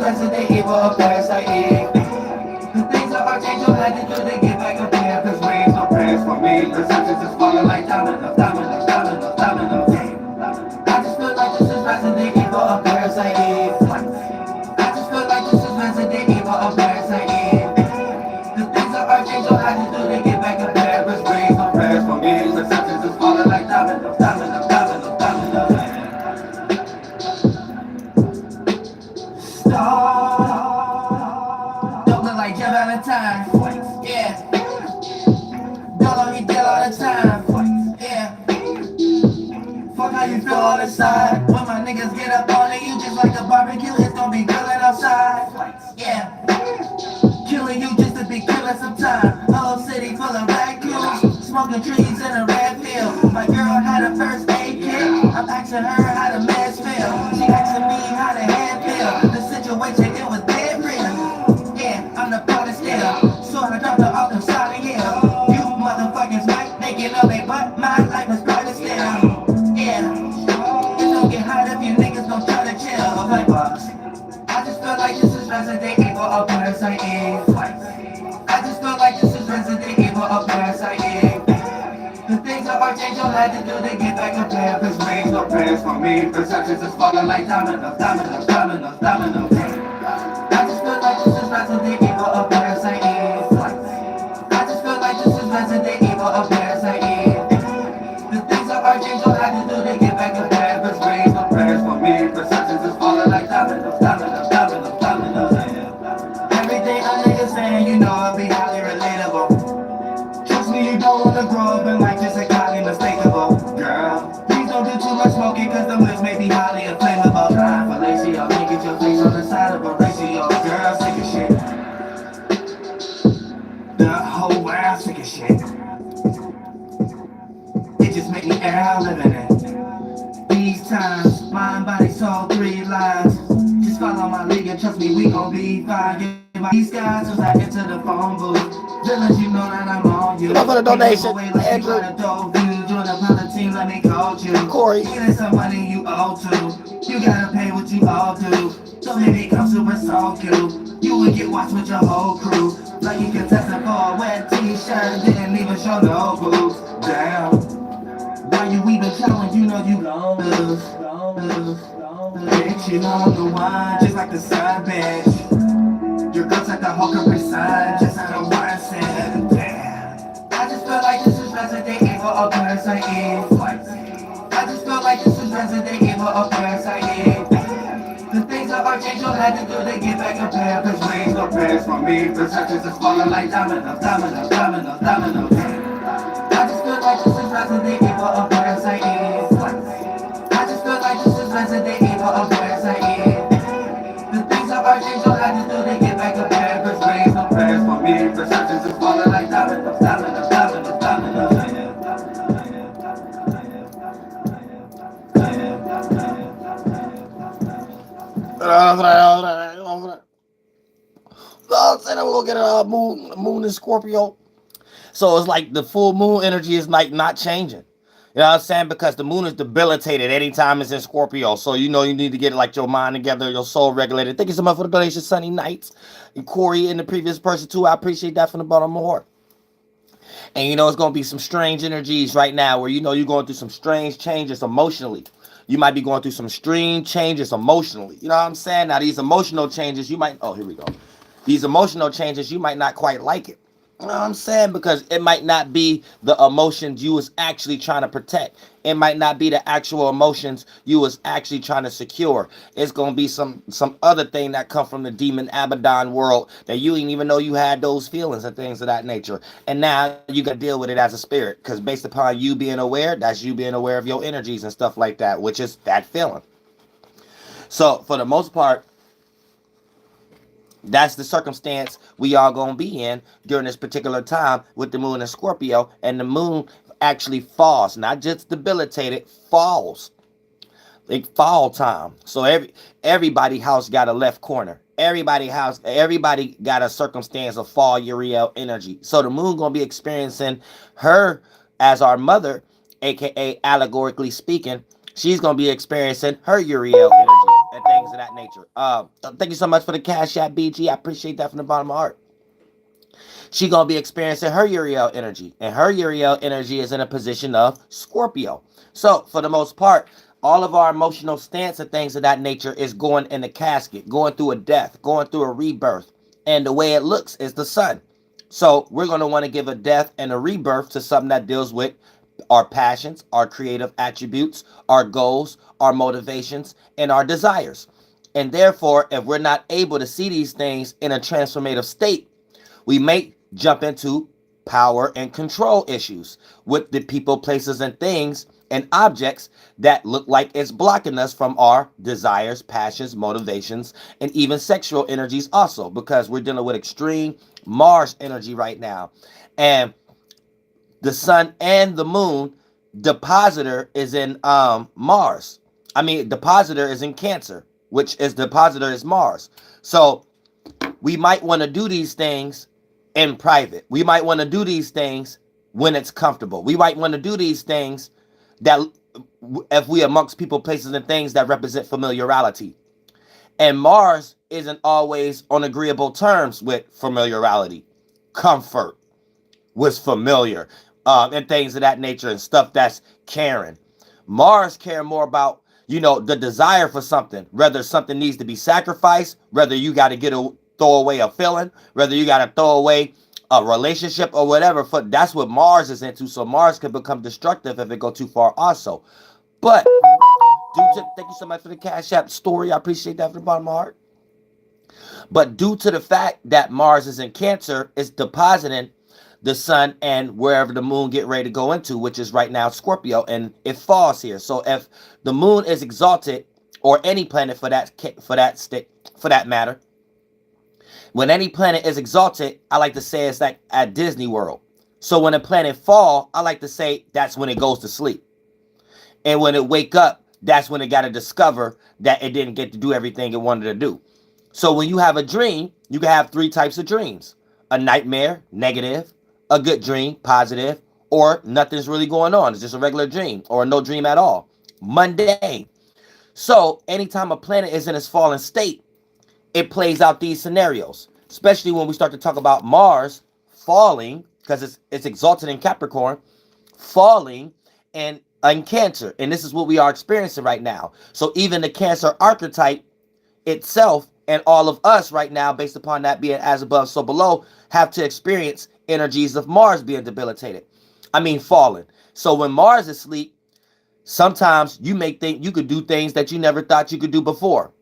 resident evil of parasite. The things that Archangel had to do to get back up there. Cause rains no prayers for me. Perceptions is falling like dominoes, dominoes, dominoes, dominoes. I just feel like this is resident evil of parasite. I just feel like this is resident evil of parasite. The things that Archangel had to do to get back up there. Cause rains no prayers for me. Perceptions is falling like dominoes, dominoes, dominoes, dominoes. Don't look like Jeff Valentine. Yeah. Don't let me deal all the time. Yeah. Fuck how you feel on the side. When my niggas get up on it, you just like a barbecue. It's gonna be grilling outside. Yeah. Killing you just to be killing some time. Whole city full of raccoons. Smoking trees in a red field. My girl had a first aid kit. I'm asking her how the meds feel. She asking me how the head feel. The situation, it was dead real. Yeah, I'm the party still. So I dropped her off the side of hill. You motherfuckers might think you know they, but my life is brighter still. Yeah, it don't get hot if you niggas don't try to chill. Like boss, I just feel like this is resident evil of parasite. I just feel like this is resident evil of parasite. The things that Archangel had to do to get back up there. Cause rains no prayers for me. Perceptions is falling like dominoes, dominoes, dominoes, dominoes. I just feel like this is resident evil of parasite. I just feel like this is resident evil of parasite. The things that Archangel had to do to get back up there. Cause rains no prayers for me. Perceptions is falling like dominoes, dominoes, dominoes, dominoes. Everything a nigga saying, you know I'll be highly relatable. Trust me, you don't wanna grow up in life just like highly mistakable. Girl, please don't do too much smoking cause them lips may be highly inflammable. Trying for lazy, y'all can't get your face on the side of a ratio. Girl, sick of shit. The whole world sick of shit. It just make me air out living it. These times, mind, body, soul, 3 lines. Just follow my lead and trust me, we gon' be fine. These guys was I enter the phone booth. Villains, you know that I'm on you. Come for the donation, Andrew. Join the pilot team, let me coach you. Corey. Getting some money you owe to. You gotta pay what you all do. So maybe come super so cute. You would get watched with your whole crew. Like you contesting for a wet t-shirt, didn't even show no boobs. Damn. Why you even challenge? You know you gon' lose. Bitch, you on the wine, just like the sun bench. Your girl's like the whole Capri Sun, just out of one cent. Damn. I just feel like this is resident evil of parasite. I just feel like this is resident evil of parasite. The things that Archangel had to do to get back up there. Cause rains no prayers for me. Perceptions is falling like dominoes, dominoes, dominoes, dominoes. I just feel like this is resident evil of parasite. I just feel like this is resident evil of parasite. The things that Archangel had to do to get back up there. Cause rains no prayers for me. Perceptions is falling like dominoes, dominoes, dominoes, dominoes. I'm saying we're gonna get a moon in Scorpio. So it's like the full moon energy is like not changing. You know what I'm saying? Because the moon is debilitated anytime it's in Scorpio. So you know you need to get like your mind together, your soul regulated. Thank you so much for the donation, Sunny Nights. And Corey and the previous person too. I appreciate that from the bottom of my heart. And you know it's gonna be some strange energies right now where you know you're going through some strange changes emotionally. You might be going through some strange changes emotionally. You know what I'm saying? Now these emotional changes you might, oh here we go. These emotional changes you might not quite like it. You know what I'm saying? Because it might not be the emotions you was actually trying to protect. It might not be the actual emotions you was actually trying to secure. It's going to be some other thing that come from the demon Abaddon world that you didn't even know you had those feelings and things of that nature. And now you got to deal with it as a spirit. Because based upon you being aware, that's you being aware of your energies and stuff like that, which is that feeling. So for the most part, that's the circumstance we are going to be in during this particular time with the moon in Scorpio. And the moon actually falls, not just debilitated, falls. Like fall time. So everybody house got a left corner. Everybody got a circumstance of fall Uriel energy. So the moon going to be experiencing her as our mother, aka allegorically speaking. She's going to be experiencing her Uriel energy. and things of that nature. Thank you so much for the cash app, BG. I appreciate that from the bottom of my heart. She gonna be experiencing her Uriel energy, and her Uriel energy is in a position of Scorpio. So for the most part, all of our emotional stance and things of that nature is going in a casket, going through a death, going through a rebirth, and the way it looks is the sun. So we're gonna want to give a death and a rebirth to something that deals with our passions, our creative attributes, our goals, our motivations, and our desires. And therefore, if we're not able to see these things in a transformative state, we may jump into power and control issues with the people, places, and things and objects that look like it's blocking us from our desires, passions, motivations, and even sexual energies also, because we're dealing with extreme Mars energy right now. And the sun and the moon, depositor is in Mars. I mean, depositor is in Cancer, which is depositor is Mars. So we might want to do these things in private. We might want to do these things when it's comfortable. We might want to do these things that if we amongst people, places, and things that represent familiarity. And Mars isn't always on agreeable terms with familiarity, comfort, was familiar, and things of that nature and stuff that's caring. Mars care more about, the desire for something, whether something needs to be sacrificed, whether you got to throw away a feeling, whether you got to throw away a relationship or whatever. That's what Mars is into. So Mars can become destructive if it go too far also. But thank you so much for the Cash App story. I appreciate that from the bottom of my heart. But due to the fact that Mars is in Cancer, it's depositing the sun and wherever the moon get ready to go into, which is right now Scorpio, and it falls here. So if the moon is exalted, or any planet for that matter, when any planet is exalted, I like to say it's like at Disney World. So when a planet fall, I like to say that's when it goes to sleep. And when it wake up, that's when it got to discover that it didn't get to do everything it wanted to do. So when you have a dream, you can have three types of dreams: a nightmare, negative; a good dream, positive; or nothing's really going on. It's just a regular dream, or no dream at all, mundane. So anytime a planet is in its fallen state, it plays out these scenarios, especially when we start to talk about Mars falling, because it's exalted in Capricorn, falling and in Cancer. And this is what we are experiencing right now. So even the Cancer archetype itself and all of us right now, based upon that being as above, so below, have to experience energies of Mars being debilitated. I mean, fallen. So when Mars is asleep, sometimes you may think you could do things that you never thought you could do before.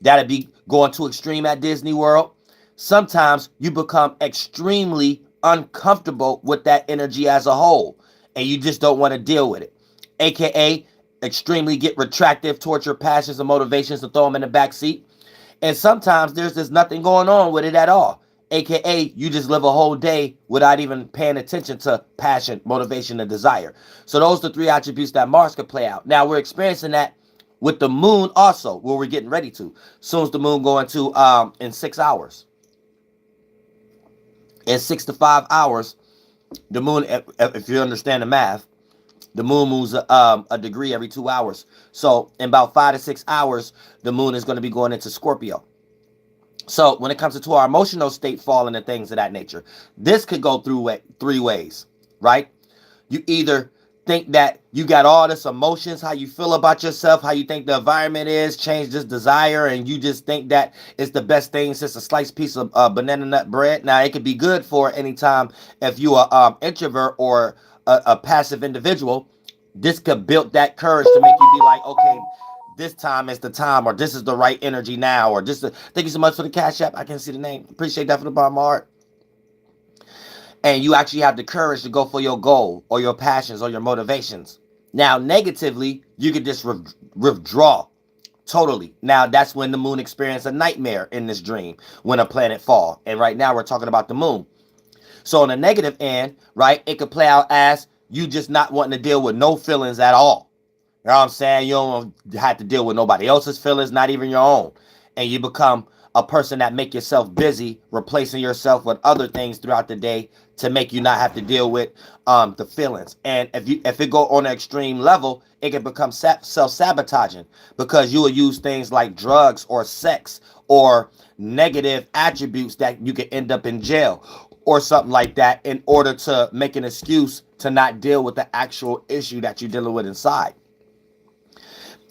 That'd be going to extreme at Disney World. Sometimes you become extremely uncomfortable with that energy as a whole, and you just don't want to deal with it. AKA, extremely get retractive towards your passions and motivations to throw them in the back seat. And sometimes there's just nothing going on with it at all. AKA, you just live a whole day without even paying attention to passion, motivation, and desire. So those are the three attributes that Mars could play out. Now we're experiencing that with the moon also, where we're getting ready to. Soon as the moon going to in 6 hours. In 6 to 5 hours, the moon, if you understand the math, the moon moves a degree every 2 hours. So in about 5 to 6 hours, the moon is going to be going into Scorpio. So when it comes to our emotional state falling and things of that nature, this could go through three ways, right? You either think that you got all this emotions, how you feel about yourself, how you think the environment is, change this desire, and you just think that it's the best thing since a sliced piece of banana nut bread. Now, it could be good for any time if you are introvert or a passive individual. This could build that courage to make you be like, okay, this time is the time, or this is the right energy now, or just thank you so much for the Cash App. I can see the name. Appreciate that from the bottom of my heart. And you actually have the courage to go for your goal or your passions or your motivations. Now, negatively, you could just withdraw totally. Now, that's when the moon experienced a nightmare in this dream, when a planet fall. And right now, we're talking about the moon. So on the negative end, right, it could play out as you just not wanting to deal with no feelings at all. You know what I'm saying? You don't have to deal with nobody else's feelings, not even your own. And you become a person that make yourself busy, replacing yourself with other things throughout the day to make you not have to deal with the feelings. And if it go on an extreme level, it can become self-sabotaging, because you will use things like drugs or sex or negative attributes that you can end up in jail or something like that in order to make an excuse to not deal with the actual issue that you're dealing with inside.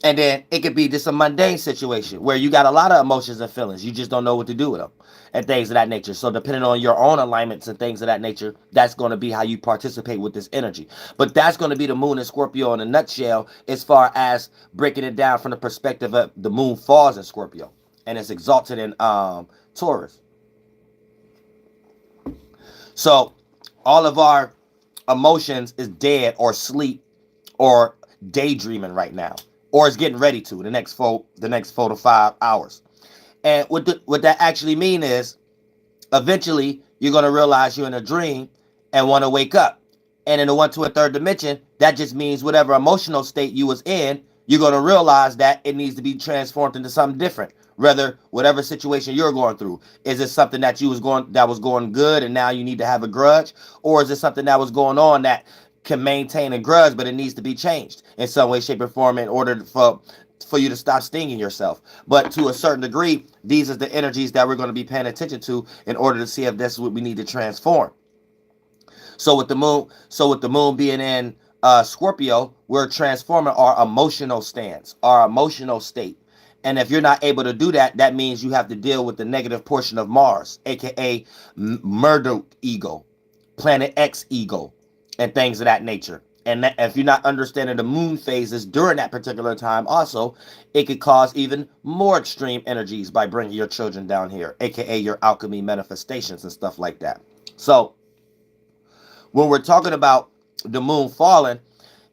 And then it could be just a mundane situation where you got a lot of emotions and feelings. You just don't know what to do with them and things of that nature. So depending on your own alignments and things of that nature, that's going to be how you participate with this energy. But that's going to be the moon in Scorpio in a nutshell, as far as breaking it down from the perspective of the moon falls in Scorpio and it's exalted in Taurus. So all of our emotions is dead or sleep or daydreaming right now, or is getting ready to the next 4 to 5 hours. And what that actually mean is, eventually you're going to realize you're in a dream and want to wake up. And in the 1, 2, and 3rd dimension, that just means whatever emotional state you was in, you're going to realize that it needs to be transformed into something different. Rather, whatever situation you're going through, is it something that was going good and now you need to have a grudge, or is it something that was going on that can maintain a grudge but it needs to be changed in some way, shape, or form in order for you to stop stinging yourself? But to a certain degree, these are the energies that we're going to be paying attention to in order to see if that's what we need to transform. So with the moon being in Scorpio, we're transforming our emotional stance, our emotional state. And if you're not able to do that, that means you have to deal with the negative portion of Mars, aka Murder ego, Planet X ego, and things of that nature. And if you're not understanding the moon phases during that particular time, also, it could cause even more extreme energies by bringing your children down here, aka your alchemy manifestations and stuff like that. So when we're talking about the moon falling,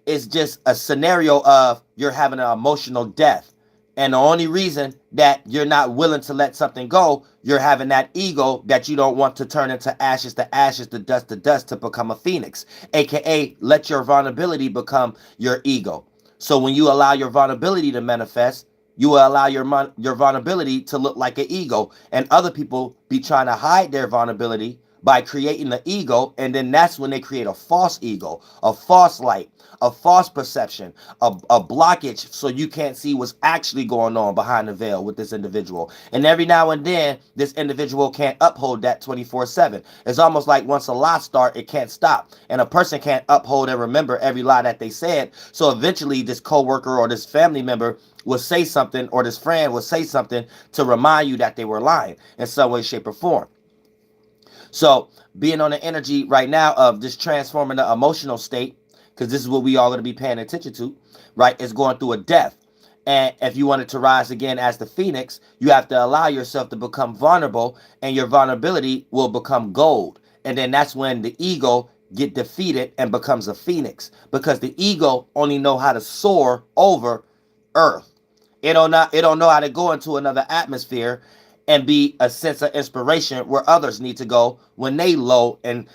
it's just a scenario of you're having an emotional death. And the only reason that you're not willing to let something go, you're having that ego that you don't want to turn into ashes to ashes, to dust to become a phoenix. AKA, let your vulnerability become your ego. So when you allow your vulnerability to manifest, you will allow your vulnerability to look like an ego. And other people be trying to hide their vulnerability by creating the ego, and then that's when they create a false ego, a false light, a false perception, a blockage, so you can't see what's actually going on behind the veil with this individual. And every now and then, this individual can't uphold that 24/7. It's almost like once a lie starts, it can't stop. And a person can't uphold and remember every lie that they said. So eventually, this coworker or this family member will say something, or this friend will say something to remind you that they were lying in some way, shape, or form. So being on the energy right now of just transforming the emotional state, because this is what we all going to be paying attention to, right, is going through a death. And if you wanted to rise again as the phoenix, you have to allow yourself to become vulnerable, and your vulnerability will become gold. And then that's when the ego get defeated and becomes a phoenix, because the ego only know how to soar over earth. It don't know how to go into another atmosphere and be a sense of inspiration where others need to go when they low and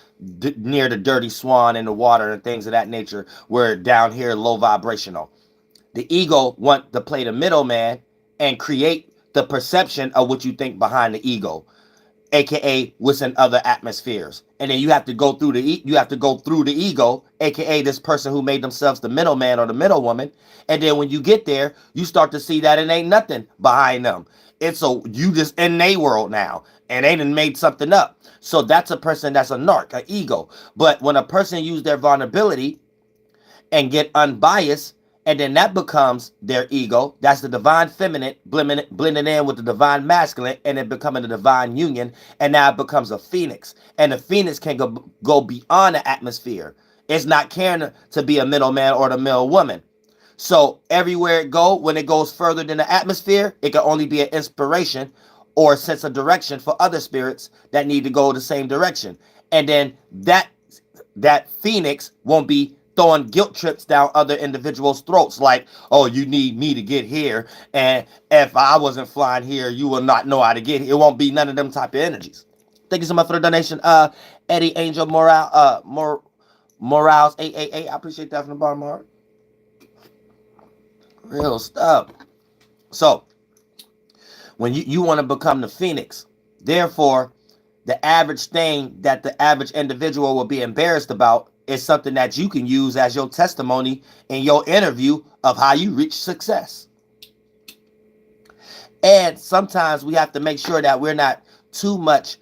near the dirty swan in the water and things of that nature, where down here low vibrational. The ego want to play the middleman and create the perception of what you think behind the ego, aka what's in other atmospheres. And then you have to go through the ego, aka this person who made themselves the middleman or the middle woman. And then when you get there, you start to see that it ain't nothing behind them. It's you just in their world now, and they done made something up. So that's a person that's a narc, an ego. But when a person use their vulnerability and get unbiased, and then that becomes their ego, that's the divine feminine blending in with the divine masculine, and it becoming a divine union, and now it becomes a phoenix. And the phoenix can go beyond the atmosphere. It's not caring to be a middleman or the middle woman. So everywhere it go, when it goes further than the atmosphere, it can only be an inspiration or a sense of direction for other spirits that need to go the same direction. And then that phoenix won't be throwing guilt trips down other individuals' throats, like, oh, you need me to get here, and if I wasn't flying here, you will not know how to get here. It won't be none of them type of energies. Thank you so much for the donation, Eddie Angel Morales 888. I appreciate that from the bottom of my heart. Real stuff. So When you want to become the phoenix. Therefore, the average thing that the average individual will be embarrassed about is something that you can use as your testimony in your interview of how you reach success. And sometimes we have to make sure that we're not too much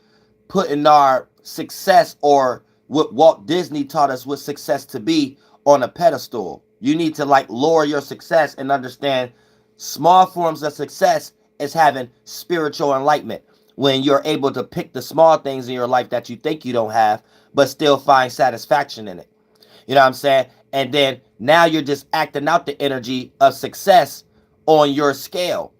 putting our success, or what Walt Disney taught us what success to be, on a pedestal. You need to like lower your success and understand small forms of success is having spiritual enlightenment. When you're able to pick the small things in your life that you think you don't have, but still find satisfaction in it. You know what I'm saying? And then now you're just acting out the energy of success on your scale.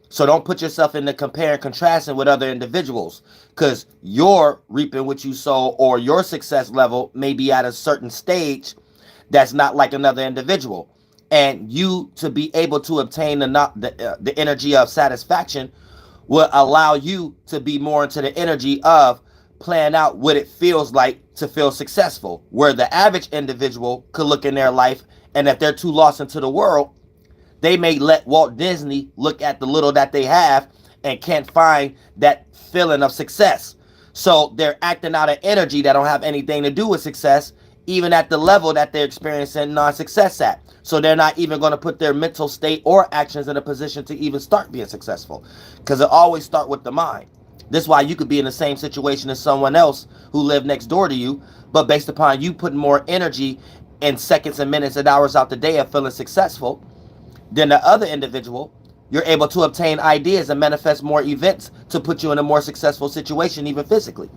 So don't put yourself in the compare and contrasting with other individuals, because you're reaping what you sow, or your success level may be at a certain stage that's not like another individual. And you to be able to obtain the energy of satisfaction will allow you to be more into the energy of plan out what it feels like to feel successful. Where the average individual could look in their life, and if they're too lost into the world, they may let Walt Disney look at the little that they have and can't find that feeling of success. So they're acting out of energy that don't have anything to do with success, even at the level that they're experiencing non-success at. So they're not even going to put their mental state or actions in a position to even start being successful, because it always starts with the mind. This is why you could be in the same situation as someone else who lived next door to you, but based upon you putting more energy in seconds and minutes and hours out the day of feeling successful than the other individual, you're able to obtain ideas and manifest more events to put you in a more successful situation, even physically.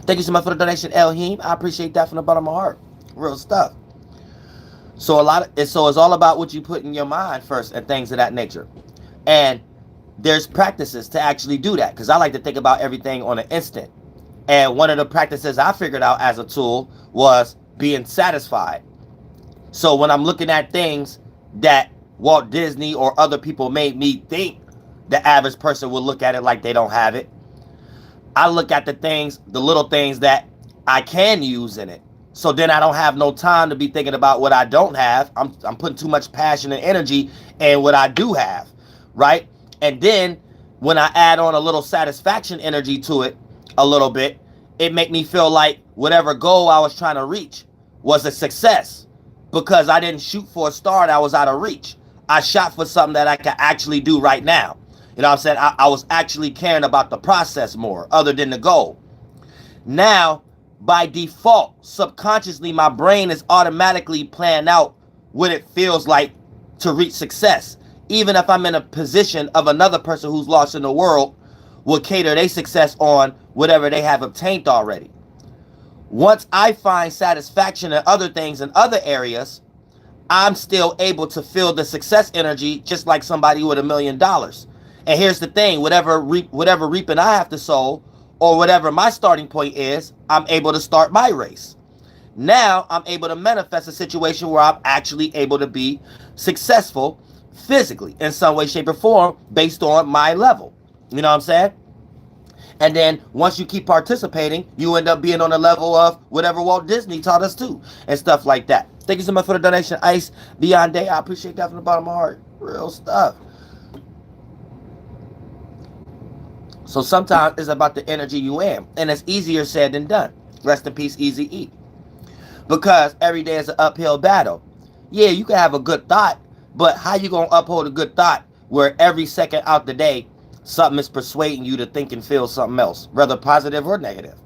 Thank you so much for the donation, Elheem. I appreciate that from the bottom of my heart. Real stuff. So it's all about what you put in your mind first and things of that nature. And there's practices to actually do that, because I like to think about everything on an instant. And one of the practices I figured out as a tool was being satisfied. So when I'm looking at things that Walt Disney or other people made me think the average person would look at it like they don't have it, I look at the little things that I can use in it. So then I don't have no time to be thinking about what I don't have. I'm putting too much passion and energy in what I do have, right? And then when I add on a little satisfaction energy to it a little bit, it make me feel like whatever goal I was trying to reach was a success, because I didn't shoot for a star that was out of reach. I shot for something that I can actually do right now. You know what I'm saying? I was actually caring about the process more other than the goal. Now, by default, subconsciously, my brain is automatically planning out what it feels like to reach success. Even if I'm in a position of another person who's lost in the world will cater their success on whatever they have obtained already. Once I find satisfaction in other things in other areas, I'm still able to feel the success energy just like somebody with $1 million. And here's the thing, whatever reaping I have to sow, or whatever my starting point is, I'm able to start my race. Now I'm able to manifest a situation where I'm actually able to be successful physically in some way, shape, or form based on my level. You know what I'm saying? And then once you keep participating, you end up being on the level of whatever Walt Disney taught us to, and stuff like that. Thank you so much for the donation, Ice Beyond Day. I appreciate that from the bottom of my heart. Real stuff. So sometimes it's about the energy you am, and it's easier said than done. Rest in peace, Easy E. Because every day is an uphill battle. Yeah, you can have a good thought, but how you gonna uphold a good thought where every second out the day something is persuading you to think and feel something else, whether positive or negative?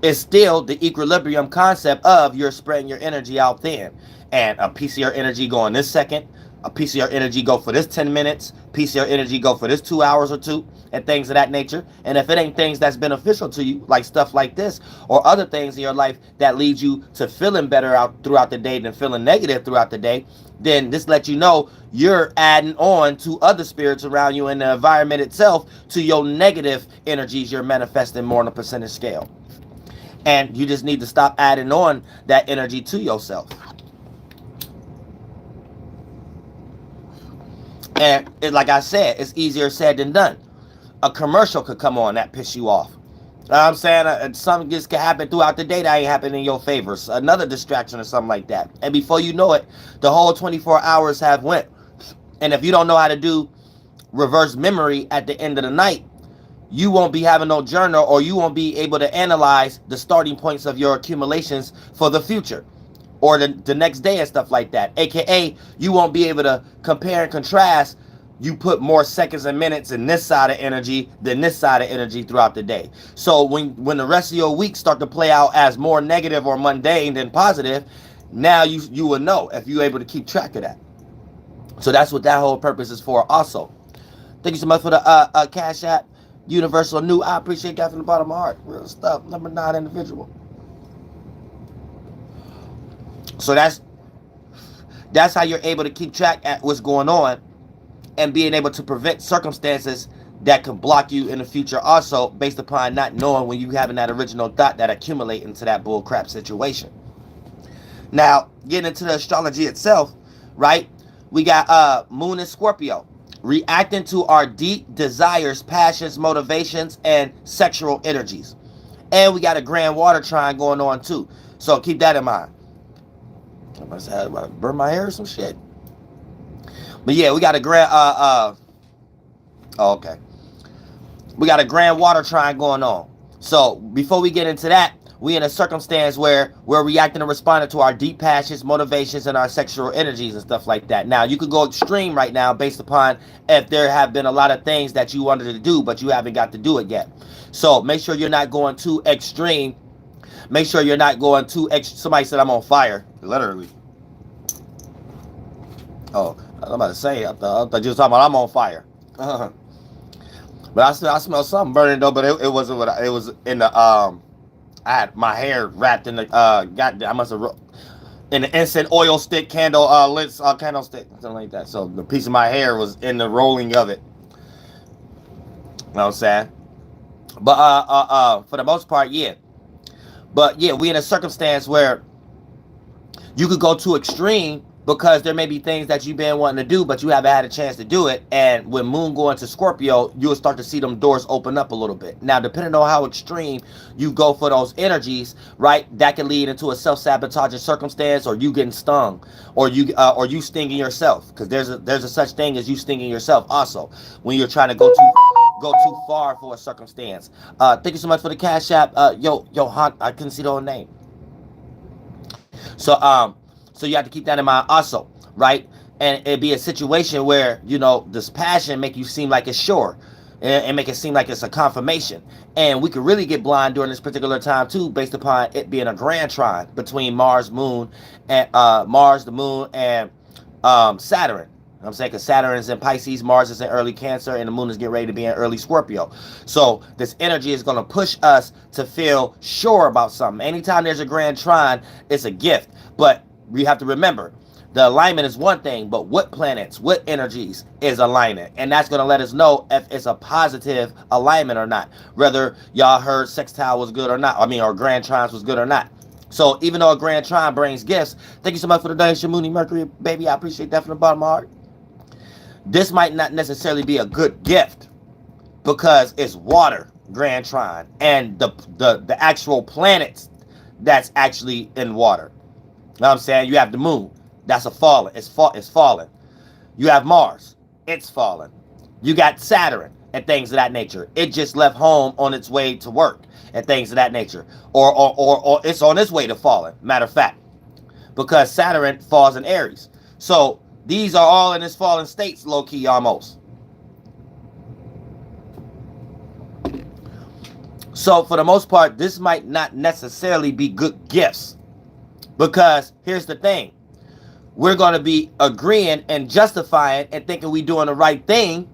It's still the equilibrium concept of you're spreading your energy out thin, and a piece of your energy going this second, a piece of your energy go for this 10 minutes, piece of your energy go for this 2 hours or 2, and things of that nature. And if it ain't things that's beneficial to you, like stuff like this, or other things in your life that lead you to feeling better out throughout the day than feeling negative throughout the day, then this lets you know you're adding on to other spirits around you in the environment itself to your negative energies you're manifesting more on a percentage scale. And you just need to stop adding on that energy to yourself. And like I said, it's easier said than done. A commercial could come on that piss you off. You know what I'm saying? Something just can happen throughout the day that ain't happening in your favor. So another distraction or something like that. And before you know it, the whole 24 hours have went. And if you don't know how to do reverse memory at the end of the night, you won't be having no journal, or you won't be able to analyze the starting points of your accumulations for the future or the next day and stuff like that. AKA, you won't be able to compare and contrast. You put more seconds and minutes in this side of energy than this side of energy throughout the day. So when the rest of your week start to play out as more negative or mundane than positive, now you will know if you're able to keep track of that. So that's what that whole purpose is for also. Thank you so much for the Cash App. Universal New. I appreciate that from the bottom of my heart. Real stuff. Number 9 individual. So that's how you're able to keep track at what's going on and being able to prevent circumstances that can block you in the future also, based upon not knowing when you having that original thought that accumulate into that bull crap situation. Now, getting into the astrology itself, right? We got Moon in Scorpio, reacting to our deep desires, passions, motivations, and sexual energies. And we got a grand water trine going on too. So keep that in mind. I must have burn my hair or some shit. But yeah, we got a grand okay. We got a grand water trine going on. So before we get into that, we in a circumstance where we're reacting and responding to our deep passions, motivations, and our sexual energies and stuff like that. Now, you could go extreme right now based upon if there have been a lot of things that you wanted to do, but you haven't got to do it yet. So make sure you're not going too extreme. Make sure you're not going too somebody said I'm on fire, literally. Oh, I'm about to say, I thought you were talking about I'm on fire. But I smell something burning though, but it wasn't what it was in the I had my hair wrapped in the I must have in the incense oil stick candle lit candlestick, something like that. So the piece of my hair was in the rolling of it. You know what I'm saying? But for the most part, yeah. But yeah, we in a circumstance where you could go too extreme, because there may be things that you've been wanting to do, but you haven't had a chance to do it. And when Moon go into Scorpio, you'll start to see them doors open up a little bit. Now, depending on how extreme you go for those energies, right, that can lead into a self-sabotaging circumstance, or you getting stung, or you stinging yourself, because there's a such thing as you stinging yourself also when you're trying to go too far for a circumstance. Thank you so much for the Cash App. Yo, I couldn't see the whole name. So you have to keep that in mind also, right? And it'd be a situation where, this passion make you seem like it's sure, and make it seem like it's a confirmation. And we could really get blind during this particular time too, based upon it being a grand trine between Mars, Moon, and Mars, the Moon, and Saturn. I'm saying, because Saturn is in Pisces, Mars is in early Cancer, and the Moon is getting ready to be in early Scorpio. So this energy is going to push us to feel sure about something. Anytime there's a grand trine, it's a gift. But we have to remember, the alignment is one thing, but what planets, what energies is aligning? And that's going to let us know if it's a positive alignment or not. Whether y'all heard sextile was good or not. Or grand trines was good or not. So even though a grand trine brings gifts, thank you so much for the donation, Mooney Mercury, baby. I appreciate that from the bottom of my heart. This might not necessarily be a good gift because it's water, grand trine, and the actual planets that's actually in water. You know what I'm saying? You have the Moon. That's a fallen. It's fallen. You have Mars. It's fallen. You got Saturn and things of that nature. It just left home on its way to work and things of that nature. Or it's on its way to falling, matter of fact. Because Saturn falls in Aries. So these are all in its fallen states, low-key almost. So for the most part, this might not necessarily be good gifts. Because here's the thing. We're going to be agreeing and justifying and thinking we're doing the right thing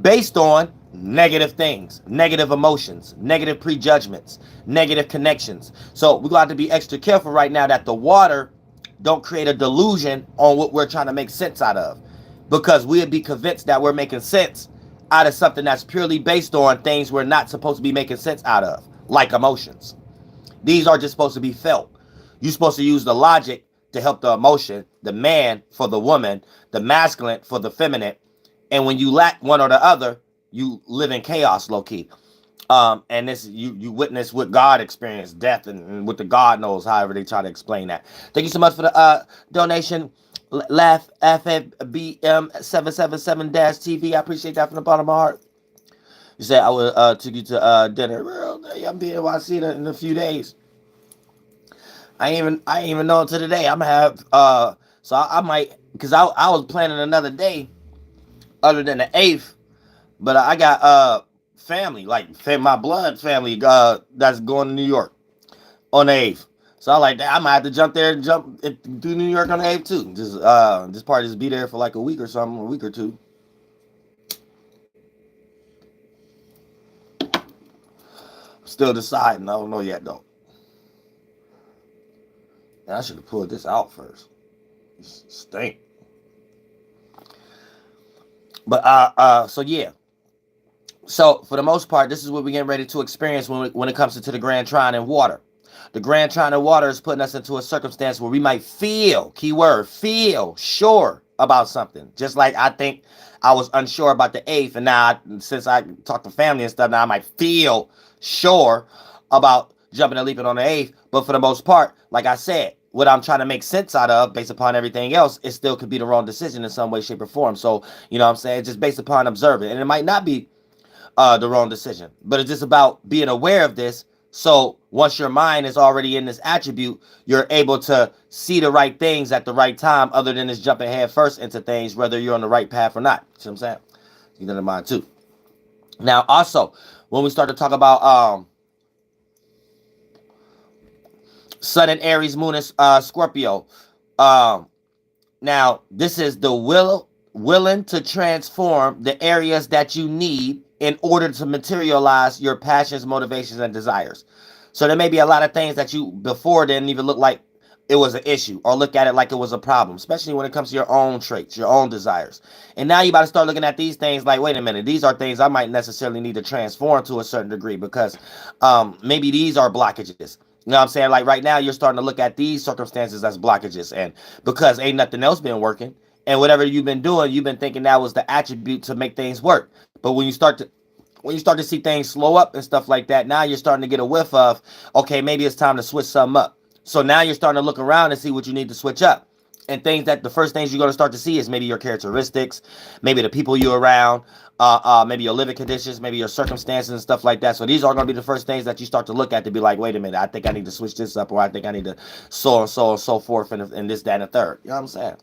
based on negative things, negative emotions, negative prejudgments, negative connections. So we're going to have to be extra careful right now that the water don't create a delusion on what we're trying to make sense out of. Because we'd be convinced that we're making sense out of something that's purely based on things we're not supposed to be making sense out of, like emotions. These are just supposed to be felt. You're supposed to use the logic to help the emotion, the man for the woman, the masculine for the feminine. And when you lack one or the other, you live in chaos, low-key. And this you witness what God experienced, death, and what the God knows, however they try to explain that. Thank you so much for the donation. Laugh FFBM777-TV. I appreciate that from the bottom of my heart. You said I would took you to dinner. Well, I'm being NYC in a few days. I ain't even know until today. I'm gonna have so I might, because I was planning another day other than the 8th, but I got family, like my blood family that's going to New York on the 8th. So I like that. I might have to jump there and jump through New York on the 8th too. Just part just be there for like a week or something, a week or two. Still deciding. I don't know yet though. And I should have pulled this out first. It stink. But so yeah. So for the most part, this is what we're getting ready to experience when it comes to the Grand Trine and water. The Grand Trine and water is putting us into a circumstance where we might feel, keyword, feel sure about something. Just like I think I was unsure about the 8th, and now since I talked to family and stuff, now I might feel sure about jumping and leaping on the 8th. But for the most part, like I said, what I'm trying to make sense out of based upon everything else, it still could be the wrong decision in some way, shape, or form. So, you know what I'm saying? Just based upon observing. And it might not be the wrong decision, but it's just about being aware of this. So once your mind is already in this attribute, you're able to see the right things at the right time, other than just jumping head first into things, whether you're on the right path or not. See what I'm saying? Keep that in mind too. Now, also, when we start to talk about Sun in Aries, Moon in Scorpio, now this is the willing to transform the areas that you need in order to materialize your passions, motivations, and desires. So there may be a lot of things that you before didn't even look like it was an issue, or look at it like it was a problem, especially when it comes to your own traits, your own desires. And now you about to start looking at these things like, wait a minute, these are things I might necessarily need to transform to a certain degree, because maybe these are blockages. You know what I'm saying? Like right now, you're starting to look at these circumstances as blockages, and because ain't nothing else been working, and whatever you've been doing, you've been thinking that was the attribute to make things work. But when you start to see things slow up and stuff like that, now you're starting to get a whiff of, okay, maybe it's time to switch something up. So now you're starting to look around and see what you need to switch up. And things that the first things you're going to start to see is maybe your characteristics, maybe the people you're around, maybe your living conditions, maybe your circumstances and stuff like that. So these are going to be the first things that you start to look at to be like, wait a minute, I think I need to switch this up, or I think I need to so and so and so forth, and this, that, and the third. You know what I'm saying?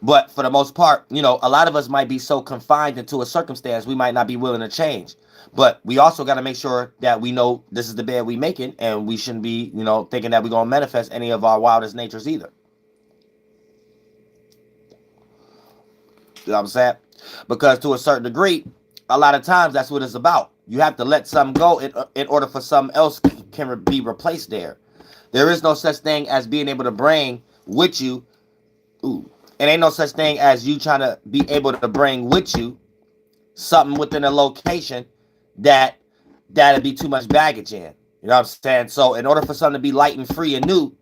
But for the most part, you know, a lot of us might be so confined into a circumstance, we might not be willing to change. But we also got to make sure that we know this is the bed we making, and we shouldn't be, you know, thinking that we're going to manifest any of our wildest natures either. You know what I'm saying? Because to a certain degree, a lot of times that's what it's about. You have to let something go in order for something else can be replaced there. There is no such thing as being able to bring with you. It ain't no such thing as you trying to be able to bring with you something within a location that'd be too much baggage in. You know what I'm saying? So in order for something to be light and free and new,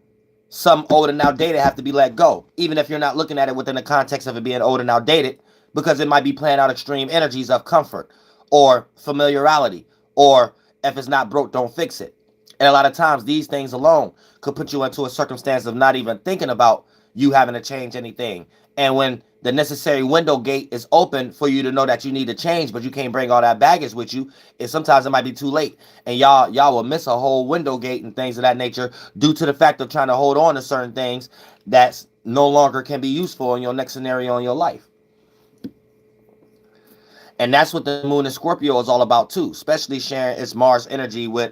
some old and outdated have to be let go. Even if you're not looking at it within the context of it being old and outdated, because it might be playing out extreme energies of comfort or familiarity, or if it's not broke, don't fix it. And a lot of times these things alone could put you into a circumstance of not even thinking about you having to change anything. And when the necessary window gate is open for you to know that you need to change, but you can't bring all that baggage with you, and sometimes it might be too late. And y'all will miss a whole window gate and things of that nature due to the fact of trying to hold on to certain things that no longer can be useful in your next scenario in your life. And that's what the moon in Scorpio is all about too, especially sharing its Mars energy with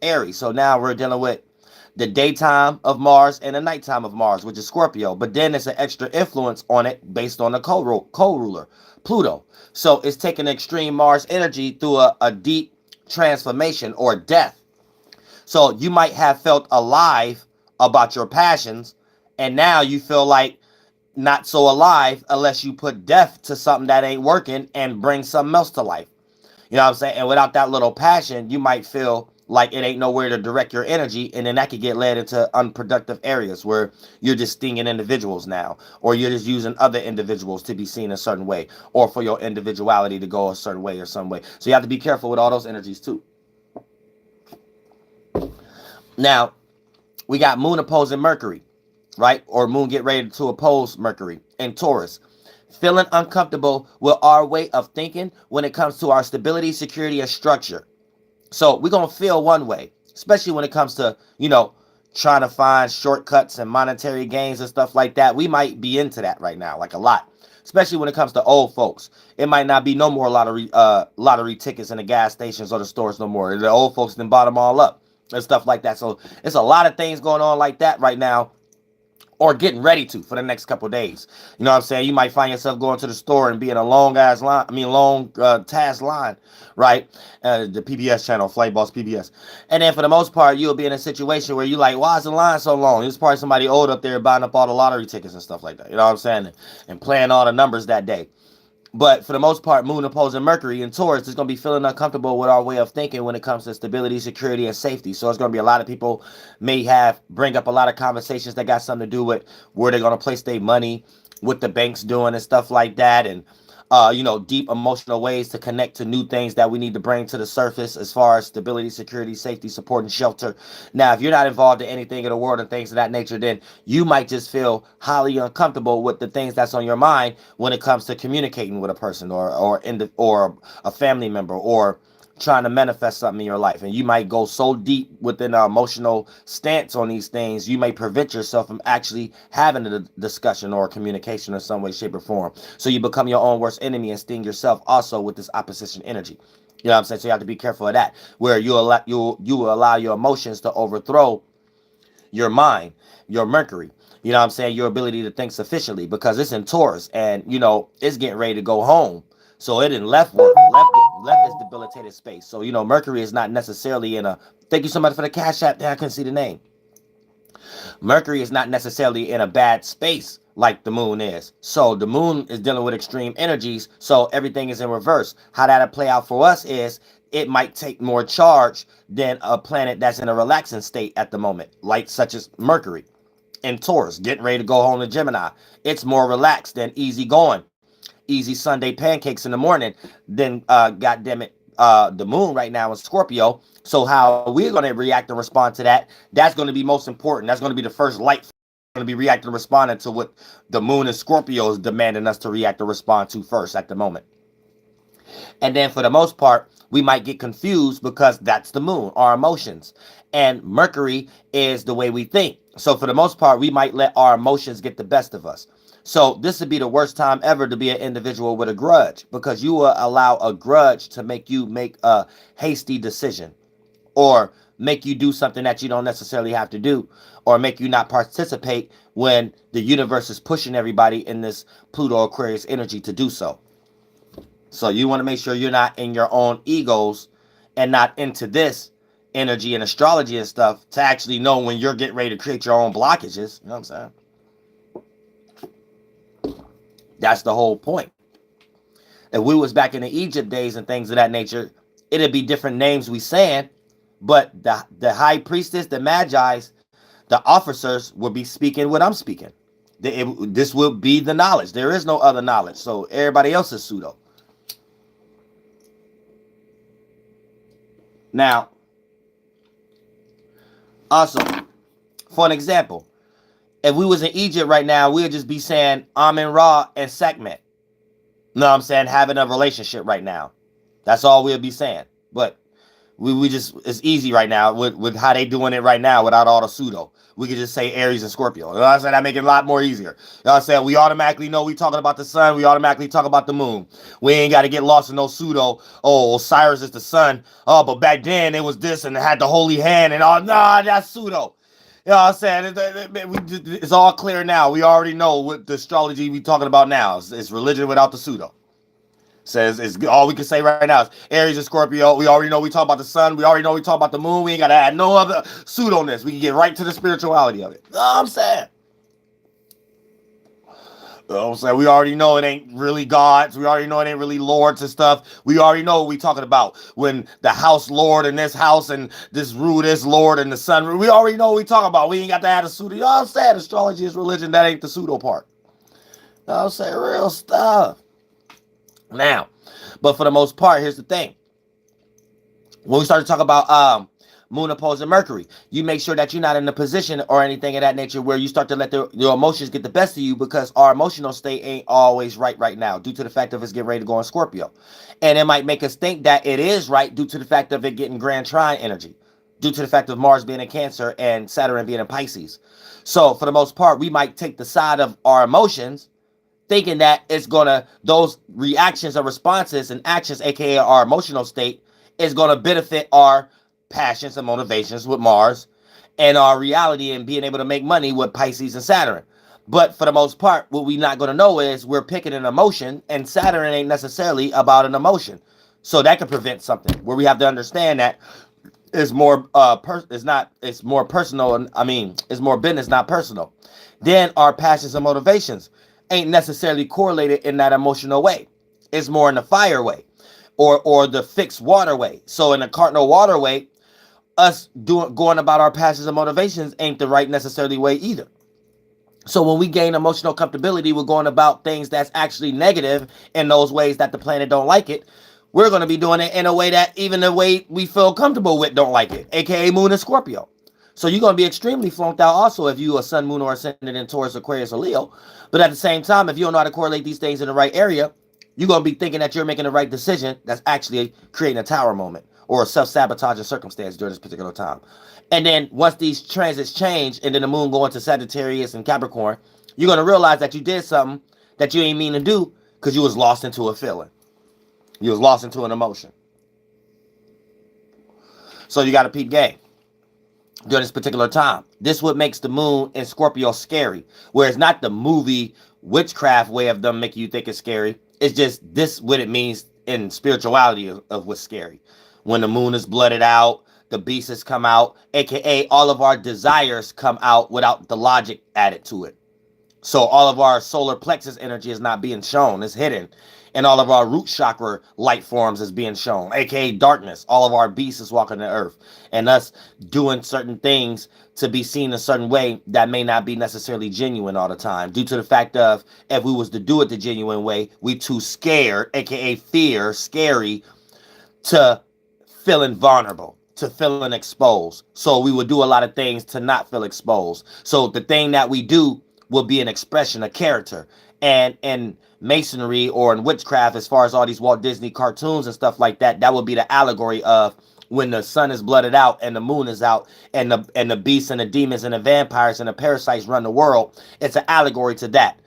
Aries. So now we're dealing with the daytime of Mars and the nighttime of Mars, which is Scorpio. But then it's an extra influence on it based on the co-ruler, Pluto. So it's taking extreme Mars energy through a deep transformation or death. So you might have felt alive about your passions, and now you feel like not so alive unless you put death to something that ain't working and bring something else to life. You know what I'm saying? And without that little passion, you might feel like it ain't nowhere to direct your energy, and then that could get led into unproductive areas where you're just stinging individuals now, or you're just using other individuals to be seen a certain way, or for your individuality to go a certain way or some way. So you have to be careful with all those energies too. Now, we got Moon opposing Mercury. right? Or moon get ready to oppose Mercury in Taurus. Feeling uncomfortable with our way of thinking when it comes to our stability, security, and structure. So we're going to feel one way, especially when it comes to, trying to find shortcuts and monetary gains and stuff like that. We might be into that right now, like a lot, especially when it comes to old folks. It might not be no more lottery tickets in the gas stations or the stores no more. The old folks then bought them all up and stuff like that. So it's a lot of things going on like that right now, or getting ready to for the next couple of days. You know what I'm saying? You might find yourself going to the store and be in a long ass line. I mean, long task line, right? The PBS channel, Flight Boss PBS. And then for the most part, you'll be in a situation where you like, why is the line so long? There's probably somebody old up there buying up all the lottery tickets and stuff like that. You know what I'm saying? And playing all the numbers that day. But for the most part, moon opposing Mercury in Taurus is going to be feeling uncomfortable with our way of thinking when it comes to stability, security, and safety. So it's going to be a lot of people bring up a lot of conversations that got something to do with where they're going to place their money, what the bank's doing and stuff like that. And deep emotional ways to connect to new things that we need to bring to the surface as far as stability, security, safety, support, and shelter. Now, if you're not involved in anything in the world and things of that nature, then you might just feel highly uncomfortable with the things that's on your mind when it comes to communicating with a person or a family member or trying to manifest something in your life. And you might go so deep within an emotional stance on these things, you may prevent yourself from actually having a discussion or a communication in some way, shape, or form. So you become your own worst enemy and sting yourself also with this opposition energy. You know what I'm saying? So you have to be careful of that, where you will allow your emotions to overthrow your mind, your Mercury. You know what I'm saying? Your ability to think sufficiently, because it's in Taurus and, it's getting ready to go home. So it in left work. Left is debilitated space. So, Mercury is not necessarily in a, thank you so much for the cash app. There, I couldn't see the name. Mercury is not necessarily in a bad space like the moon is. So the moon is dealing with extreme energies. So everything is in reverse. How that'll play out for us is it might take more charge than a planet that's in a relaxing state at the moment, like such as Mercury in Taurus, getting ready to go home to Gemini. It's more relaxed than easy going. Easy Sunday pancakes in the morning, then goddamn it, the moon right now in Scorpio. So how we're going to react and respond to that, that's going to be most important. That's going to be the first light. Going to be reacting and responding to what the moon in Scorpio is demanding us to react and respond to first at the moment. And then for the most part, we might get confused because that's the moon, our emotions. And Mercury is the way we think. So for the most part, we might let our emotions get the best of us. So this would be the worst time ever to be an individual with a grudge, because you will allow a grudge to make you make a hasty decision, or make you do something that you don't necessarily have to do, or make you not participate when the universe is pushing everybody in this Pluto Aquarius energy to do so. So you want to make sure you're not in your own egos and not into this energy and astrology and stuff to actually know when you're getting ready to create your own blockages. You know what I'm saying? That's the whole point. If we was back in the Egypt days and things of that nature, it'd be different names we saying, but the high priestess, the magi's, the officers will be speaking what I'm speaking. This will be the knowledge. There is no other knowledge. So everybody else is pseudo. Now, also, for an example, if we was in Egypt right now, we'd just be saying Amun Ra and Sekhmet. You know what I'm saying? Having a relationship right now. That's all we'll be saying. But we just, it's easy right now with how they doing it right now without all the pseudo. We could just say Aries and Scorpio. You know what I'm saying? That make it a lot more easier. You know what I'm saying? We automatically know we talking about the sun. We automatically talk about the moon. We ain't got to get lost in no pseudo. Oh, Osiris is the sun. Oh, but back then it was this and it had the holy hand and all. Nah, that's pseudo. You know what I'm saying? It's all clear now. We already know what the astrology we talking about now. It's religion without the pseudo. Says it's all we can say right now is Aries and Scorpio. We already know we talk about the sun. We already know we talk about the moon. We ain't got to add no other pseudo-ness. We can get right to the spirituality of it. You know what I'm saying? You know what I'm saying? We already know it ain't really gods. We already know it ain't really lords and stuff. We already know what we talking about when the house lord and this house and this rule, this lord and the sun. We already know what we talking about. We ain't got to add a pseudo. You know what I'm saying? Astrology is religion. That ain't the pseudo part. You know what I'm saying? Real stuff. Now, but for the most part, here's the thing. When we start to talk about moon opposing Mercury. You make sure that you're not in a position or anything of that nature where you start to let your emotions get the best of you, because our emotional state ain't always right now due to the fact of it's getting ready to go in Scorpio. And it might make us think that it is right due to the fact of it getting Grand Trine energy, due to the fact of Mars being in Cancer and Saturn being in Pisces. So for the most part, we might take the side of our emotions, thinking that it's gonna, those reactions or responses and actions, aka our emotional state, is gonna benefit our passions and motivations with Mars, and our reality and being able to make money with Pisces and Saturn. But for the most part, what we're not gonna know is we're picking an emotion, and Saturn ain't necessarily about an emotion. So that could prevent something where we have to understand that it's more it's more personal, and it's more business, not personal. Then our passions and motivations ain't necessarily correlated in that emotional way. It's more in the fire way, or the fixed water way. So in the cardinal water way, us going about our passions and motivations ain't the right necessarily way either. So when we gain emotional comfortability, we're going about things that's actually negative in those ways that the planet don't like it. We're going to be doing it in a way that even the way we feel comfortable with don't like it, aka Moon and Scorpio. So you're going to be extremely flunked out also if you a Sun, Moon, or Ascendant in Taurus, Aquarius, or Leo. But at the same time, if you don't know how to correlate these things in the right area, you're going to be thinking that you're making the right decision that's actually creating a tower moment or a self-sabotaging circumstance during this particular time. And then once these transits change and then the moon go into Sagittarius and Capricorn, you're going to realize that you did something that you ain't mean to do because you was lost into a feeling. You was lost into an emotion. So you got to peep game during this particular time. This what makes the moon in Scorpio scary. Whereas not the movie witchcraft way of them making you think it's scary. It's just this what it means in spirituality of what's scary. When the moon is blooded out, the beasts come out, aka all of our desires come out without the logic added to it. So all of our solar plexus energy is not being shown, it's hidden. And all of our root chakra light forms is being shown, aka darkness. All of our beasts is walking the earth, and us doing certain things to be seen a certain way that may not be necessarily genuine all the time, due to the fact of if we was to do it the genuine way, we too scared, aka fear, scary, to feeling vulnerable, to feeling exposed. So we would do a lot of things to not feel exposed. So the thing that we do will be an expression, a character. And in masonry or in witchcraft, as far as all these Walt Disney cartoons and stuff like that, that would be the allegory of when the sun is blooded out and the moon is out, and the beasts and the demons and the vampires and the parasites run the world. It's an allegory to that.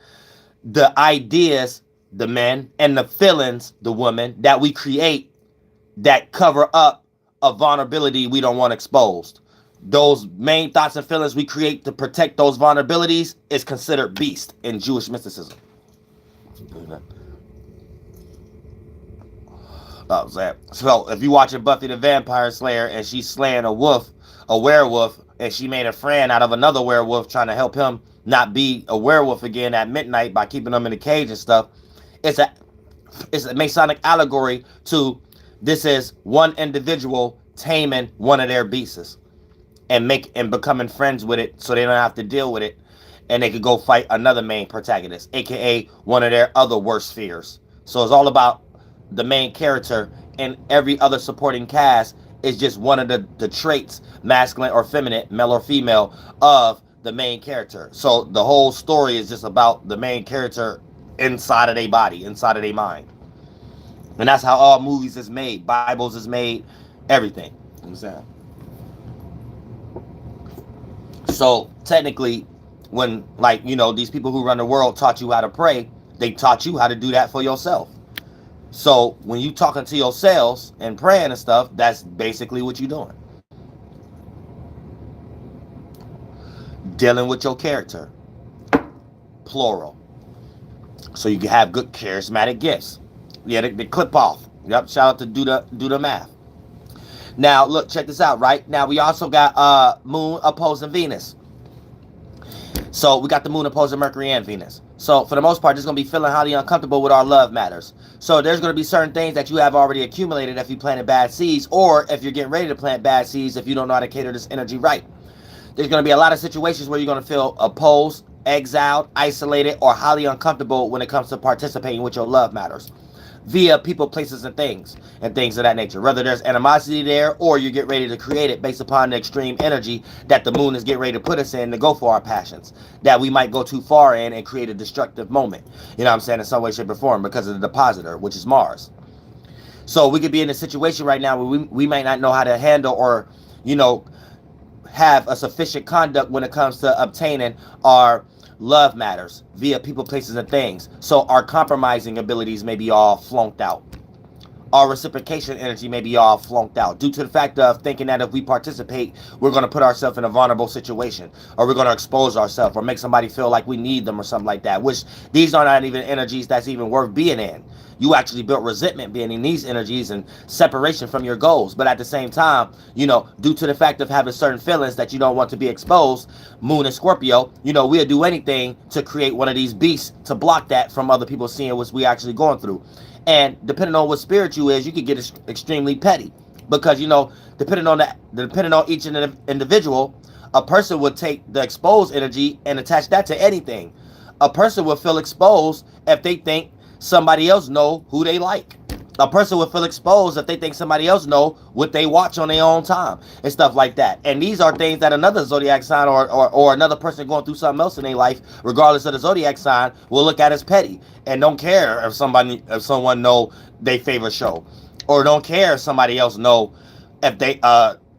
The ideas, the men, and the feelings, the women, that we create that cover up a vulnerability we don't want exposed. Those main thoughts and feelings we create to protect those vulnerabilities is considered beast in Jewish mysticism. So if you watching Buffy the Vampire Slayer and she's slaying a werewolf, and she made a friend out of another werewolf trying to help him not be a werewolf again at midnight by keeping him in the cage and stuff, it's a Masonic allegory to this is one individual taming one of their beasts and becoming friends with it so they don't have to deal with it, and they could go fight another main protagonist, aka one of their other worst fears. So it's all about the main character, and every other supporting cast is just one of the traits, masculine or feminine, male or female, of the main character. So the whole story is just about the main character inside of their body, inside of their mind. And that's how all movies is made, Bibles is made, everything. You know what I'm saying? So technically, when, like, you know, these people who run the world taught you how to pray, they taught you how to do that for yourself. So when you talking to yourselves and praying and stuff, that's basically what you're doing. Dealing with your character, plural. So you can have good charismatic gifts. Yeah, they clip off. Yep, shout out to do the math. Now, look, check this out, right? Now, we also got Moon opposing Venus. So we got the Moon opposing Mercury and Venus. So for the most part, just going to be feeling highly uncomfortable with our love matters. So there's going to be certain things that you have already accumulated if you planted bad seeds, or if you're getting ready to plant bad seeds if you don't know how to cater this energy right. There's going to be a lot of situations where you're going to feel opposed, exiled, isolated, or highly uncomfortable when it comes to participating with your love matters. via people, places, and things of that nature. Whether there's animosity there or you get ready to create it based upon the extreme energy that the moon is getting ready to put us in to go for our passions, that we might go too far in and create a destructive moment, you know what I'm saying, in some way, shape, or form, because of the depositor, which is Mars. So we could be in a situation right now where we might not know how to handle or, you know, have a sufficient conduct when it comes to obtaining our love matters via people, places, and things. So our compromising abilities may be all flunked out. Our reciprocation energy may be all flunked out due to the fact of thinking that if we participate, we're going to put ourselves in a vulnerable situation, or we're going to expose ourselves or make somebody feel like we need them or something like that, which these are not even energies that's even worth being in. You actually built resentment being in these energies and separation from your goals. But at the same time, you know, due to the fact of having certain feelings that you don't want to be exposed, Moon and Scorpio, you know, we'll do anything to create one of these beasts to block that from other people seeing what we actually going through. And depending on what spirit you is, you could get extremely petty, because, you know, depending on each individual, a person would take the exposed energy and attach that to anything. A person will feel exposed if they think somebody else know who they like. A person will feel exposed if they think somebody else know what they watch on their own time and stuff like that. And these are things that another zodiac sign or another person going through something else in their life, regardless of the zodiac sign, will look at as petty and don't care if someone know their favorite show, or don't care if somebody else know if they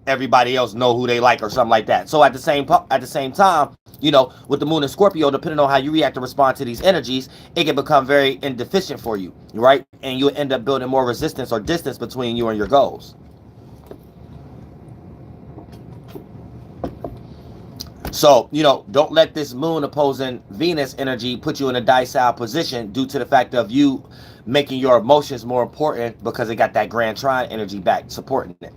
everybody else know who they like or something like that. So at the same time, you know, with the Moon and Scorpio, depending on how you react and respond to these energies, it can become very inefficient for you, right? And you end up building more resistance or distance between you and your goals. So, you know, don't let this Moon opposing Venus energy put you in a docile position due to the fact of you making your emotions more important, because it got that Grand Trine energy back supporting it.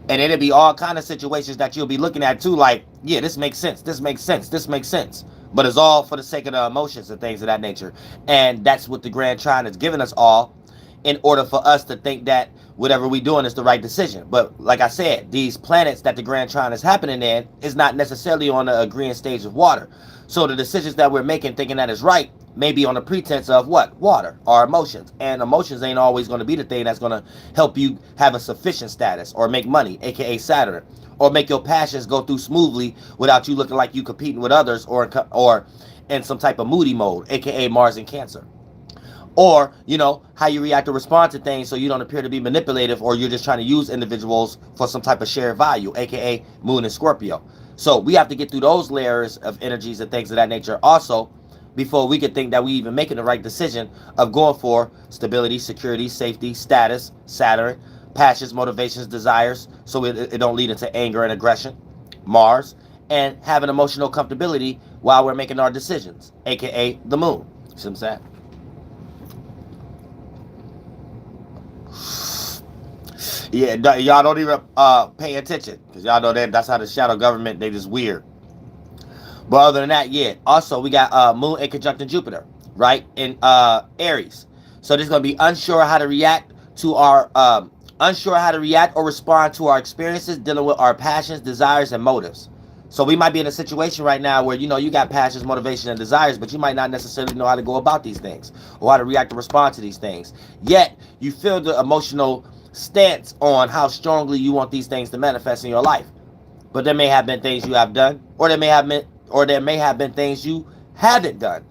And it'll be all kind of situations that you'll be looking at too, like, yeah, this makes sense, this makes sense, this makes sense. But it's all for the sake of the emotions and things of that nature. And that's what the Grand Trine has given us all, in order for us to think that whatever we're doing is the right decision. But like I said, these planets that the Grand Trine is happening in is not necessarily on the agreeing stage of water. So the decisions that we're making thinking that is right may be on the pretense of what? Water, our emotions. And emotions ain't always going to be the thing that's going to help you have a sufficient status or make money, aka Saturn, or make your passions go through smoothly without you looking like you competing with others, or in some type of moody mode, aka Mars and Cancer. Or, you know, how you react or respond to things so you don't appear to be manipulative, or you're just trying to use individuals for some type of shared value, aka Moon and Scorpio. So we have to get through those layers of energies and things of that nature also, before we could think that we even making the right decision of going for stability, security, safety, status, Saturn, passions, motivations, desires, so it don't lead into anger and aggression, Mars, and having emotional comfortability while we're making our decisions, aka the Moon. See what I'm saying? Yeah, y'all don't even pay attention, because y'all know that's how the shadow government, they just weird. But other than that, yeah. Also, we got Moon in conjunction Jupiter, right, in Aries. So this is gonna be unsure how to react or respond to our experiences, dealing with our passions, desires, and motives. So we might be in a situation right now where, you know, you got passions, motivation, and desires, but you might not necessarily know how to go about these things or how to react and respond to these things. Yet you feel the emotional stance on how strongly you want these things to manifest in your life. But there may have been things you have done, or there may have been things you haven't done.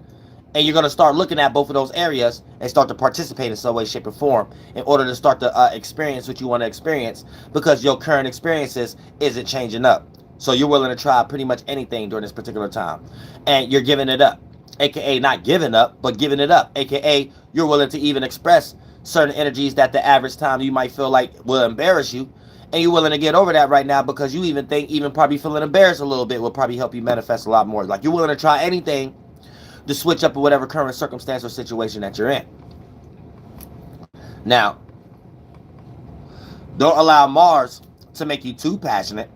And you're going to start looking at both of those areas and start to participate in some way, shape, or form in order to start to experience what you want to experience, because your current experiences isn't changing up. So you're willing to try pretty much anything during this particular time. And you're giving it up, aka not giving up, but giving it up, aka you're willing to even express certain energies that the average time you might feel like will embarrass you. And you're willing to get over that right now, because you even think even probably feeling embarrassed a little bit will probably help you manifest a lot more. Like, you're willing to try anything to switch up whatever current circumstance or situation that you're in. Now, don't allow Mars to make you too passionate,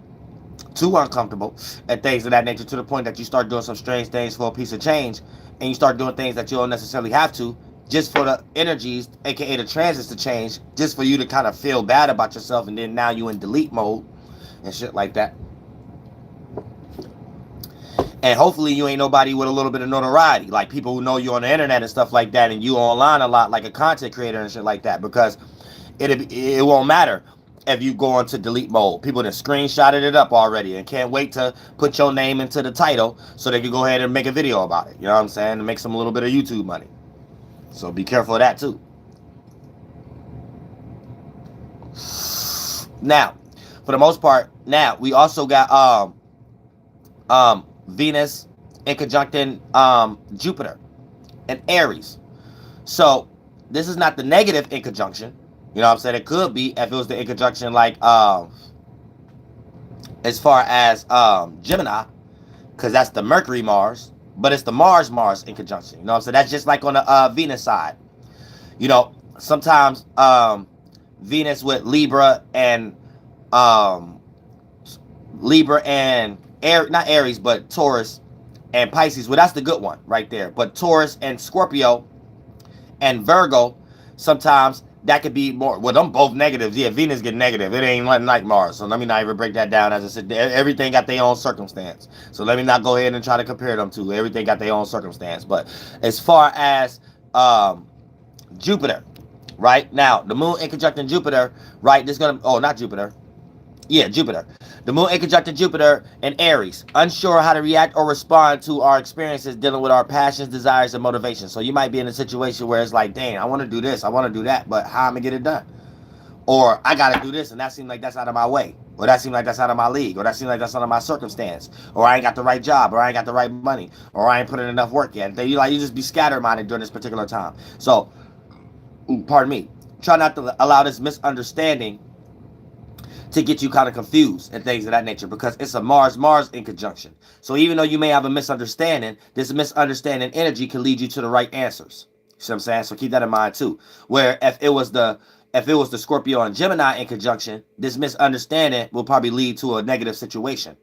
too uncomfortable, and things of that nature, to the point that you start doing some strange things for a piece of change, and you start doing things that you don't necessarily have to, just for the energies, aka the transits, to change, just for you to kind of feel bad about yourself, and then now you in delete mode and shit like that. And hopefully you ain't nobody with a little bit of notoriety, like people who know you on the internet and stuff like that, and you online a lot like a content creator and shit like that, because it won't matter if you go into delete mode. People that screenshotted it up already and can't wait to put your name into the title so they can go ahead and make a video about it. You know what I'm saying? To make some little bit of YouTube money. So be careful of that too. Now, for the most part, now we also got Venus in conjuncting Jupiter and Aries. So this is not the negative in conjunction. You know what I'm saying? It could be if it was the in conjunction like as far as Gemini, because that's the Mercury Mars, but it's the Mars in conjunction. You know what I'm saying? That's just like on the Venus side. You know, sometimes Venus with Libra and not Aries, but Taurus and Pisces. Well, that's the good one right there. But Taurus and Scorpio and Virgo, sometimes that could be more. Well, them both negatives. Yeah, Venus get negative. It ain't nothing like Mars. So let me not even break that down. As I said, everything got their own circumstance. So let me not go ahead and try to compare them to. Everything got their own circumstance. But as far as Jupiter, right now, the moon in conjunction Jupiter, right? This gonna not Jupiter. Yeah, Jupiter. The moon in conjunction Jupiter and Aries. Unsure how to react or respond to our experiences dealing with our passions, desires, and motivations. So you might be in a situation where it's like, dang, I want to do this, I want to do that, but how am I going to get it done? Or I got to do this, and that seems like that's out of my way. Or that seems like that's out of my league. Or that seems like that's out of my circumstance. Or I ain't got the right job. Or I ain't got the right money. Or I ain't putting enough work yet. You just be scatterminded during this particular time. So, pardon me. Try not to allow this misunderstanding to get you kind of confused and things of that nature, because it's a Mars in conjunction. So even though you may have a misunderstanding, this misunderstanding energy can lead you to the right answers. You see what I'm saying? So keep that in mind too. Where if it was the Scorpio and Gemini in conjunction, this misunderstanding will probably lead to a negative situation.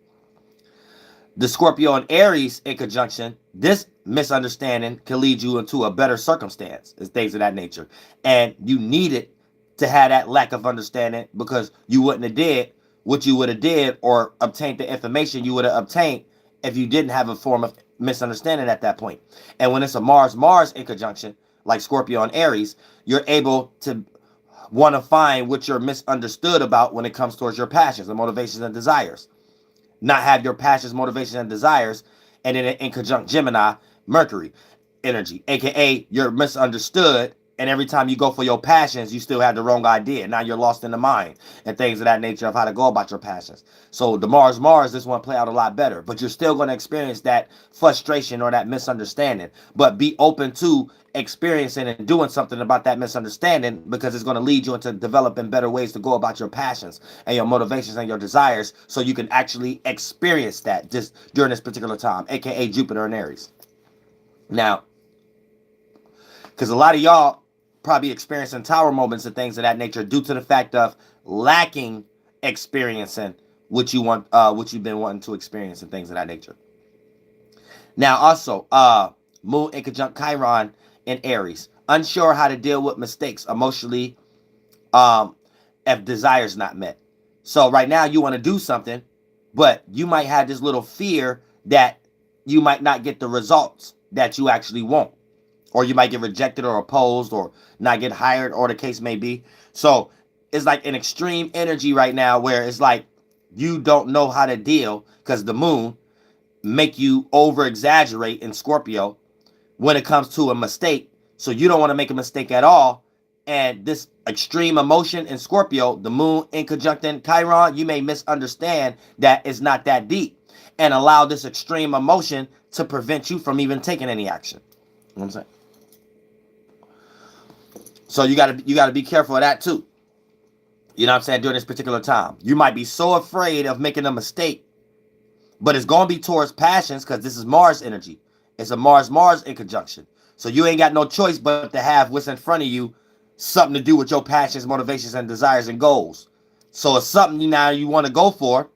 The Scorpio and Aries in conjunction, this misunderstanding can lead you into a better circumstance and things of that nature. And you need it to have that lack of understanding, because you wouldn't have did what you would have did or obtained the information you would have obtained if you didn't have a form of misunderstanding at that point. And when it's a Mars in conjunction, like Scorpio and Aries, you're able to want to find what you're misunderstood about when it comes towards your passions and motivations and desires. Not have your passions, motivations, and desires, and then in conjunct Gemini, Mercury energy, aka you're misunderstood. And every time you go for your passions, you still have the wrong idea. Now you're lost in the mind and things of that nature of how to go about your passions. So the Mars, this one play out a lot better. But you're still going to experience that frustration or that misunderstanding. But be open to experiencing and doing something about that misunderstanding, because it's going to lead you into developing better ways to go about your passions and your motivations and your desires, so you can actually experience that just during this particular time, aka Jupiter and Aries. Now, because a lot of y'all probably experiencing tower moments and things of that nature due to the fact of lacking experiencing what you've been wanting to experience and things of that nature. Now, also, moon in conjunct Chiron in Aries. Unsure how to deal with mistakes emotionally, if desires not met. So right now you want to do something, but you might have this little fear that you might not get the results that you actually want. Or you might get rejected or opposed or not get hired, or the case may be. So it's like an extreme energy right now where it's like you don't know how to deal, because the moon make you over exaggerate in Scorpio when it comes to a mistake. So you don't want to make a mistake at all. And this extreme emotion in Scorpio, the moon in conjunct Chiron, you may misunderstand that it's not that deep and allow this extreme emotion to prevent you from even taking any action. You know what I'm saying? So you gotta be careful of that too. You know what I'm saying? During this particular time, you might be so afraid of making a mistake, but it's gonna be towards passions, because this is Mars energy. It's a Mars in conjunction. So you ain't got no choice but to have what's in front of you something to do with your passions, motivations, and desires and goals. So it's something you want to go for,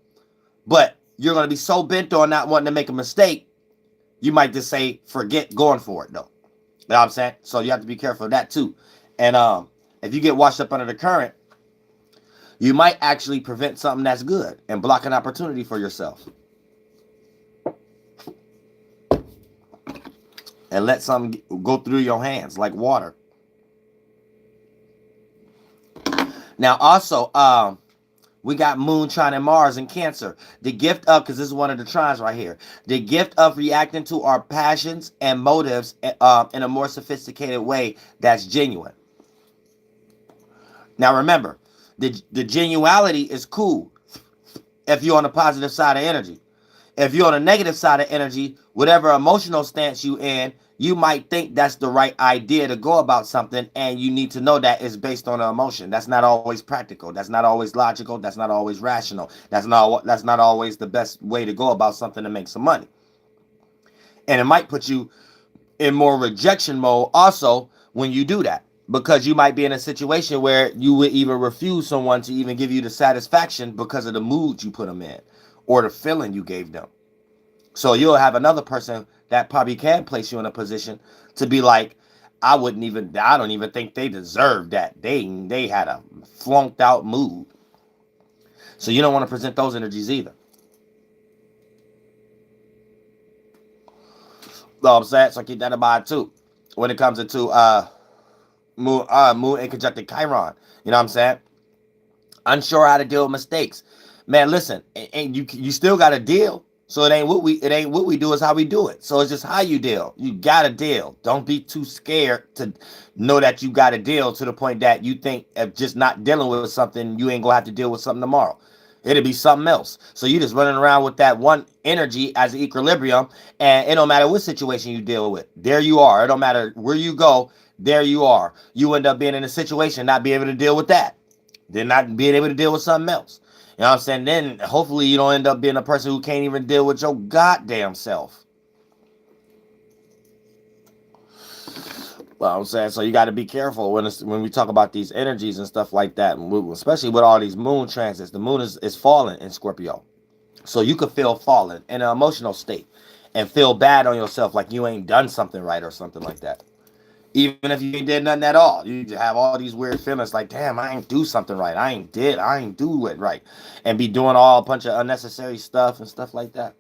but you're gonna be so bent on not wanting to make a mistake, you might just say forget going for it though. You know what I'm saying? So you have to be careful of that too. And if you get washed up under the current, you might actually prevent something that's good and block an opportunity for yourself. and let something go through your hands like water. Now, also, we got Moon, Trine, and Mars in Cancer. The gift of, because this is one of the trines right here, the gift of reacting to our passions and motives in a more sophisticated way that's genuine. Now, remember, the genuality is cool if you're on the positive side of energy. If you're on the negative side of energy, whatever emotional stance you in, you might think that's the right idea to go about something, and you need to know that it's based on an emotion. That's not always practical. That's not always logical. That's not always rational. That's not always the best way to go about something to make some money. And it might put you in more rejection mode also when you do that, because you might be in a situation where you would even refuse someone to even give you the satisfaction because of the mood you put them in or the feeling you gave them. So you'll have another person that probably can place you in a position to be like, I don't even think they deserve that. They had a flunked out mood. So you don't want to present those energies either. Know what I'm saying? So keep that in mind too. When it comes into moon in conjunct Chiron. You know what I'm saying? Unsure how to deal with mistakes. Man, listen, and you still got to deal. So it ain't what we do, is how we do it. So it's just how you deal. You gotta deal. Don't be too scared to know that you gotta deal to the point that you think of just not dealing with something, you ain't gonna have to deal with something tomorrow. It'll be something else. So you just running around with that one energy as an equilibrium, and it don't matter what situation you deal with. There you are. It don't matter where you go. There you are. You end up being in a situation not being able to deal with that. Then not being able to deal with something else. You know what I'm saying? Then hopefully you don't end up being a person who can't even deal with your goddamn self. Well, I'm saying, so you got to be careful when we talk about these energies and stuff like that, especially with all these moon transits. The moon is falling in Scorpio. So you could feel fallen in an emotional state and feel bad on yourself like you ain't done something right or something like that. Even if you ain't did nothing at all, you have all these weird feelings like, damn, I ain't do something right. I ain't do it right. And be doing all a bunch of unnecessary stuff and stuff like that.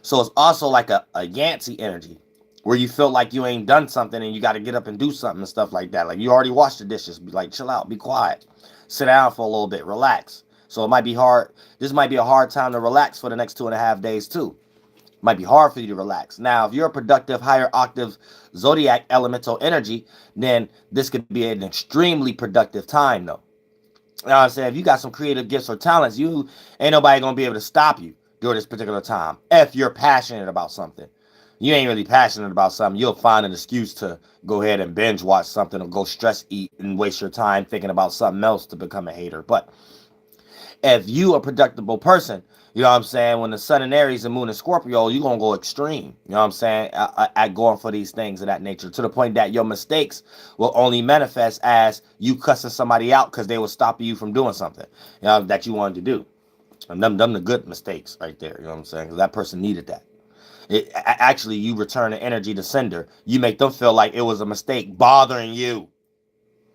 So it's also like a Yancey energy where you feel like you ain't done something and you got to get up and do something and stuff like that. Like you already washed the dishes. Be like, chill out, be quiet. Sit down for a little bit, relax. So it might be hard. This might be a hard time to relax for the next 2.5 days too. Might be hard for you to relax. Now, if you're a productive, higher octave zodiac elemental energy, then this could be an extremely productive time, though. You know what I'm saying? If you got some creative gifts or talents, you ain't nobody gonna be able to stop you during this particular time. If you're passionate about something, you ain't really passionate about something, you'll find an excuse to go ahead and binge watch something or go stress eat and waste your time thinking about something else to become a hater. But if you a productive person, you know what I'm saying, when the sun in Aries and moon in Scorpio, you're going to go extreme, you know what I'm saying, at going for these things of that nature, to the point that your mistakes will only manifest as you cussing somebody out because they were stopping you from doing something, you know, that you wanted to do. And them the good mistakes right there, you know what I'm saying, because that person needed that. Actually, you return the energy to sender. You make them feel like it was a mistake bothering you.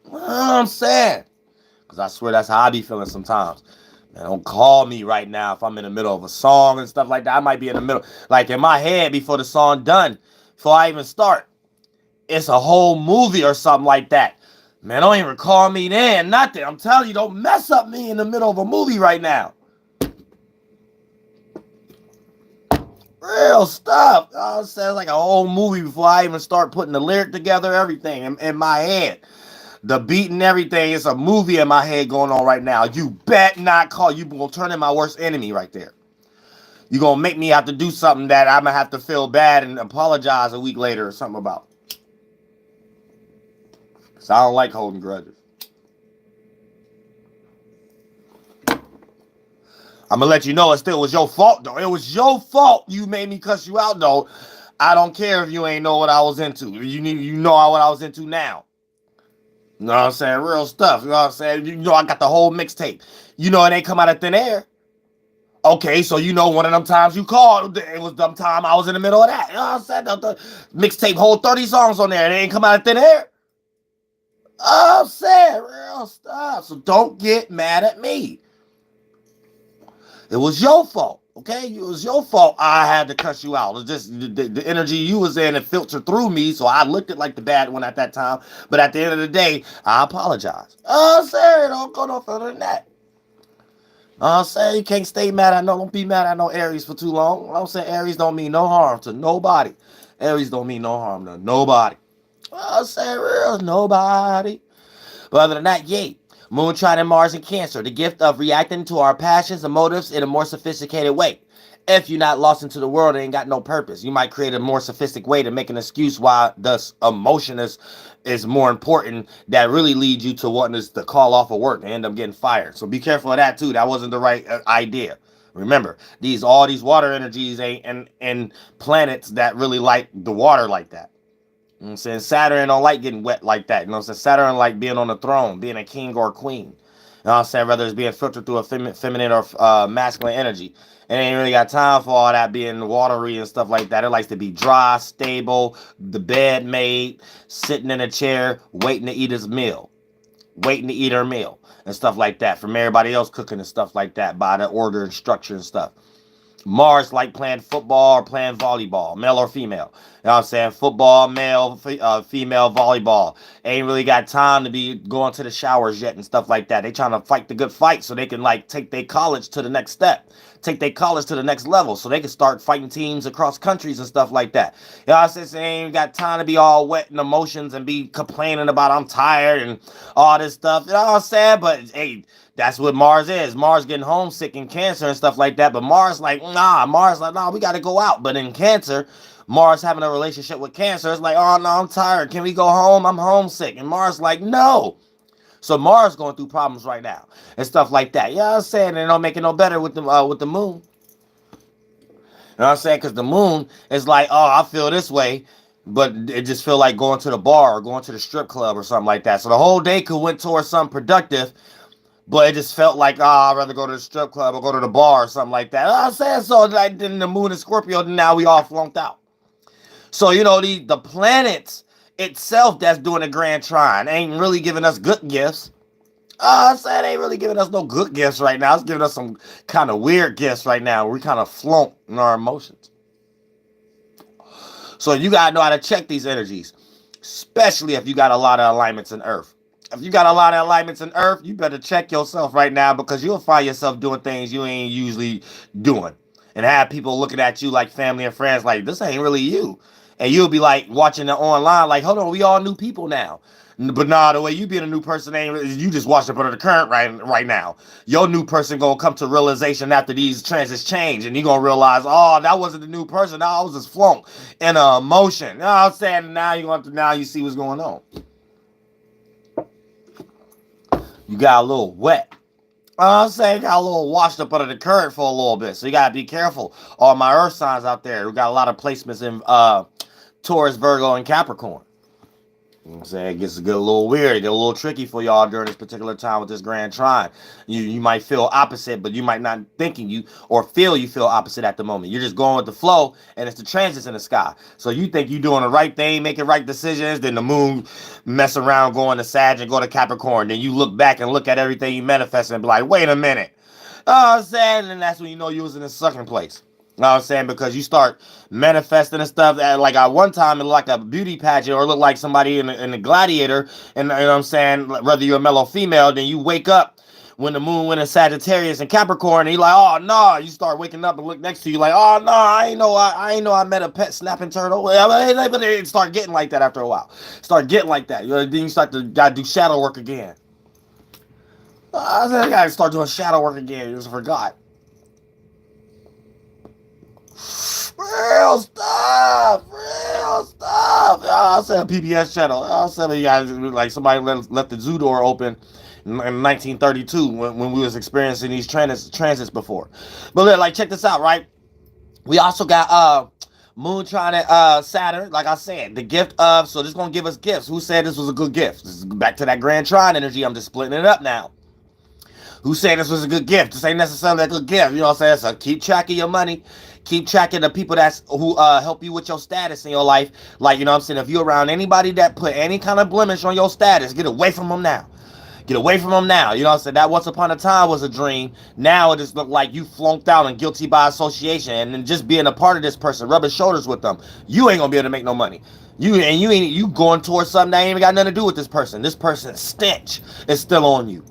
You know what I'm saying? Because I swear that's how I be feeling sometimes. Man, don't call me right now if I'm in the middle of a song and stuff like that. I might be in the middle, like in my head before the song done, before I even start. It's a whole movie or something like that. Man, don't even call me then, nothing. I'm telling you, don't mess up me in the middle of a movie right now. Real stuff. Oh, it sounds like a whole movie before I even start putting the lyric together, everything in my head. The beat and everything, it's a movie in my head going on right now. You bet not call. You gonna turn in my worst enemy right there. You gonna make me have to do something that I'm gonna have to feel bad and apologize a week later or something about. Cause I don't like holding grudges. I'm gonna let you know it still was your fault though. It was your fault. You made me cuss you out though. I don't care if you ain't know what I was into. You know what I was into now. You know what I'm saying? Real stuff. You know what I'm saying? You know I got the whole mixtape. You know it ain't come out of thin air. Okay, so you know one of them times you called, it was them time I was in the middle of that. You know what I'm saying? The mixtape whole 30 songs on there. It ain't come out of thin air. I'm saying real stuff. So don't get mad at me. It was your fault. Okay, it was your fault. I had to cuss you out. It's just the energy you was in and filtered through me, so I looked at like the bad one at that time. But at the end of the day, I apologize. Oh, sorry, don't go no further than that. I'm saying you can't stay mad at no, don't be mad at no Aries for too long. I'm saying Aries don't mean no harm to nobody. Aries don't mean no harm to nobody. I'm saying real nobody. But other than that, yay. Moon trine and Mars in Cancer, the gift of reacting to our passions and motives in a more sophisticated way. If you're not lost into the world and ain't got no purpose, you might create a more sophisticated way to make an excuse why this emotion is more important that really leads you to wanting us to call off of work and end up getting fired. So be careful of that too. That wasn't the right idea. Remember, all these water energies ain't and planets that really like the water like that. You know what I'm saying? Saturn don't like getting wet like that. You know what I'm saying? Saturn like being on the throne, being a king or a queen. You know what I'm saying? Whether it's being filtered through a feminine or masculine energy. It ain't really got time for all that being watery and stuff like that. It likes to be dry, stable, the bed made, sitting in a chair, waiting to eat his meal. Waiting to eat her meal. And stuff like that. From everybody else cooking and stuff like that. By the order and structure and stuff. Mars like playing football or playing volleyball, male or female. You know what I'm saying? Football, male, female, volleyball. Ain't really got time to be going to the showers yet and stuff like that. They trying to fight the good fight so they can like take their college to the next step. Take their college to the next level so they can start fighting teams across countries and stuff like that. You know what I'm saying? They ain't got time to be all wet in emotions and be complaining about I'm tired and all this stuff. You know what I'm saying? But hey, that's what Mars is. Mars getting homesick in Cancer and stuff like that. But Mars like, nah, we got to go out. But in Cancer, Mars having a relationship with Cancer, it's like, oh, no, I'm tired. Can we go home? I'm homesick. And Mars like, no. So Mars going through problems right now and stuff like that. You know what I'm saying? They don't make it no better with the moon. You know what I'm saying? Because the moon is like, oh, I feel this way. But it just feel like going to the bar or going to the strip club or something like that. So the whole day could went towards something productive. But it just felt like, I'd rather go to the strip club or go to the bar or something like that. I'm saying so, like, then the moon is Scorpio, now we all flunked out. So, you know, the planets itself that's doing a grand trine ain't really giving us good gifts. I'm saying ain't really giving us no good gifts right now. It's giving us some kind of weird gifts right now. We kind of flunk in our emotions. So you got to know how to check these energies, especially if you got a lot of alignments in Earth. If you got a lot of alignments in Earth, you better check yourself right now because you'll find yourself doing things you ain't usually doing. And have people looking at you like family and friends like, this ain't really you. And you'll be like watching it online like, hold on, we all new people now. But nah, the way you being a new person ain't you just watched up under the current right now. Your new person gonna come to realization after these transits change, and you gonna realize, oh, that wasn't the new person. Now I was just flunk in a emotion. You know what I'm saying? Now you see what's going on. You got a little wet. I'm saying got a little washed up under the current for a little bit. So you gotta be careful. All my earth signs out there, we got a lot of placements in Taurus, Virgo, and Capricorn. You know what I'm saying? It gets a little weird, it get a little tricky for y'all during this particular time with this grand trine. You might feel opposite, but you might not thinking you or feel you feel opposite at the moment. You're just going with the flow, and it's the transits in the sky. So you think you're doing the right thing, making right decisions, then the moon mess around going to Sag and go to Capricorn. Then you look back and look at everything you manifested and be like, wait a minute. I'm saying, and that's when you know you was in a sucking place. You know what I'm saying? Because you start manifesting and stuff that, like, at one time it looked like a beauty pageant or looked like somebody in a gladiator. And you know what I'm saying? Whether you're a male or female, then you wake up when the moon went in Sagittarius and Capricorn, and you're like, oh no. You start waking up and look next to you like, oh no, I ain't know I met a pet snapping turtle. But it start getting like that after a while. Start getting like that. Then you start to gotta do shadow work again. I gotta start doing shadow work again. You just forgot. Real stuff. I'll say a PBS channel. I'll say you guys like somebody left the zoo door open in 1932 when we was experiencing these transits before. But like, check this out, right? We also got Moon trine at Saturn, like I said, the gift of. So this is gonna give us gifts. Who said this was a good gift? This is back to that grand trine energy. I'm just splitting it up now. Who said this was a good gift? This ain't necessarily a good gift. You know what I'm saying? So keep track of your money. Keep track of the people who help you with your status in your life. Like, you know what I'm saying? If you're around anybody that put any kind of blemish on your status, get away from them now. Get away from them now. You know what I'm saying? That once upon a time was a dream. Now it just look like you flunked out and guilty by association. And then just being a part of this person, rubbing shoulders with them, you ain't gonna be able to make no money. You going towards something that ain't even got nothing to do with this person. This person's stench is still on you.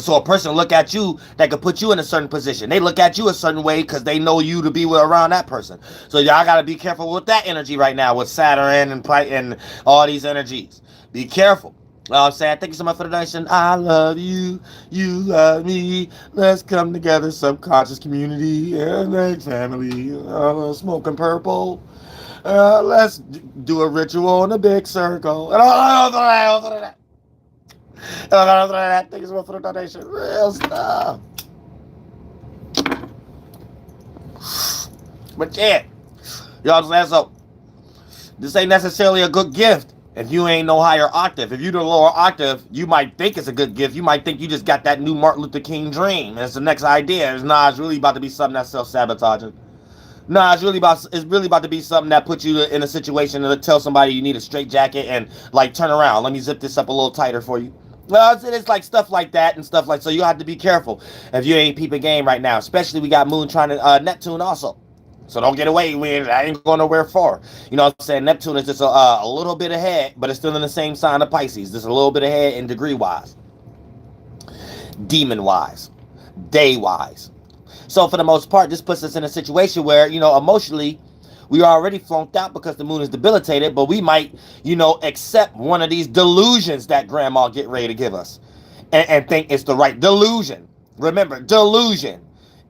So a person look at you that could put you in a certain position. They look at you a certain way because they know you to be around that person. So y'all got to be careful with that energy right now with Saturn and all these energies. Be careful. I'm saying, thank you so much for the donation. I love you. You love me. Let's come together, subconscious community and make family. Smoking purple. Let's do a ritual in a big circle. Thank you so much for the donation. Real stuff. But yeah, y'all understand? So this ain't necessarily a good gift if you ain't no higher octave. If you the lower octave, you might think it's a good gift. You might think you just got that new Martin Luther King dream. And it's the next idea. It's really about to be something that's self-sabotaging. It's really about to be something that puts you in a situation to tell somebody you need a straight jacket and like turn around. Let me zip this up a little tighter for you. Well, it's like stuff like that and stuff like, so you have to be careful if you ain't peeping game right now. Especially we got Moon trying to Neptune also. So don't get away with it. I ain't going nowhere far. You know what I'm saying? Neptune is just a little bit ahead, but it's still in the same sign of Pisces. Just a little bit ahead in degree-wise. Demon-wise. Day-wise. So for the most part, this puts us in a situation where, emotionally, we are already flunked out because the moon is debilitated, but we might, accept one of these delusions that grandma get ready to give us and think it's the right delusion. Remember, delusion.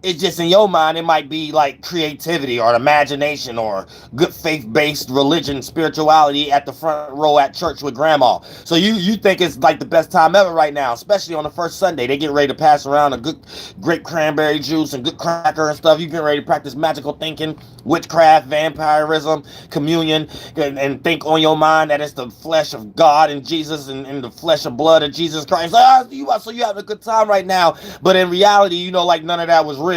It's just in your mind, it might be like creativity or imagination or good faith-based religion, spirituality at the front row at church with grandma. So you think it's like the best time ever right now, especially on the first Sunday. They get ready to pass around a good grape cranberry juice and good cracker and stuff. You get ready to practice magical thinking, witchcraft, vampirism, communion, and think on your mind that it's the flesh of God and Jesus and the flesh and blood of Jesus Christ. So you having a good time right now, but in reality, like none of that was real.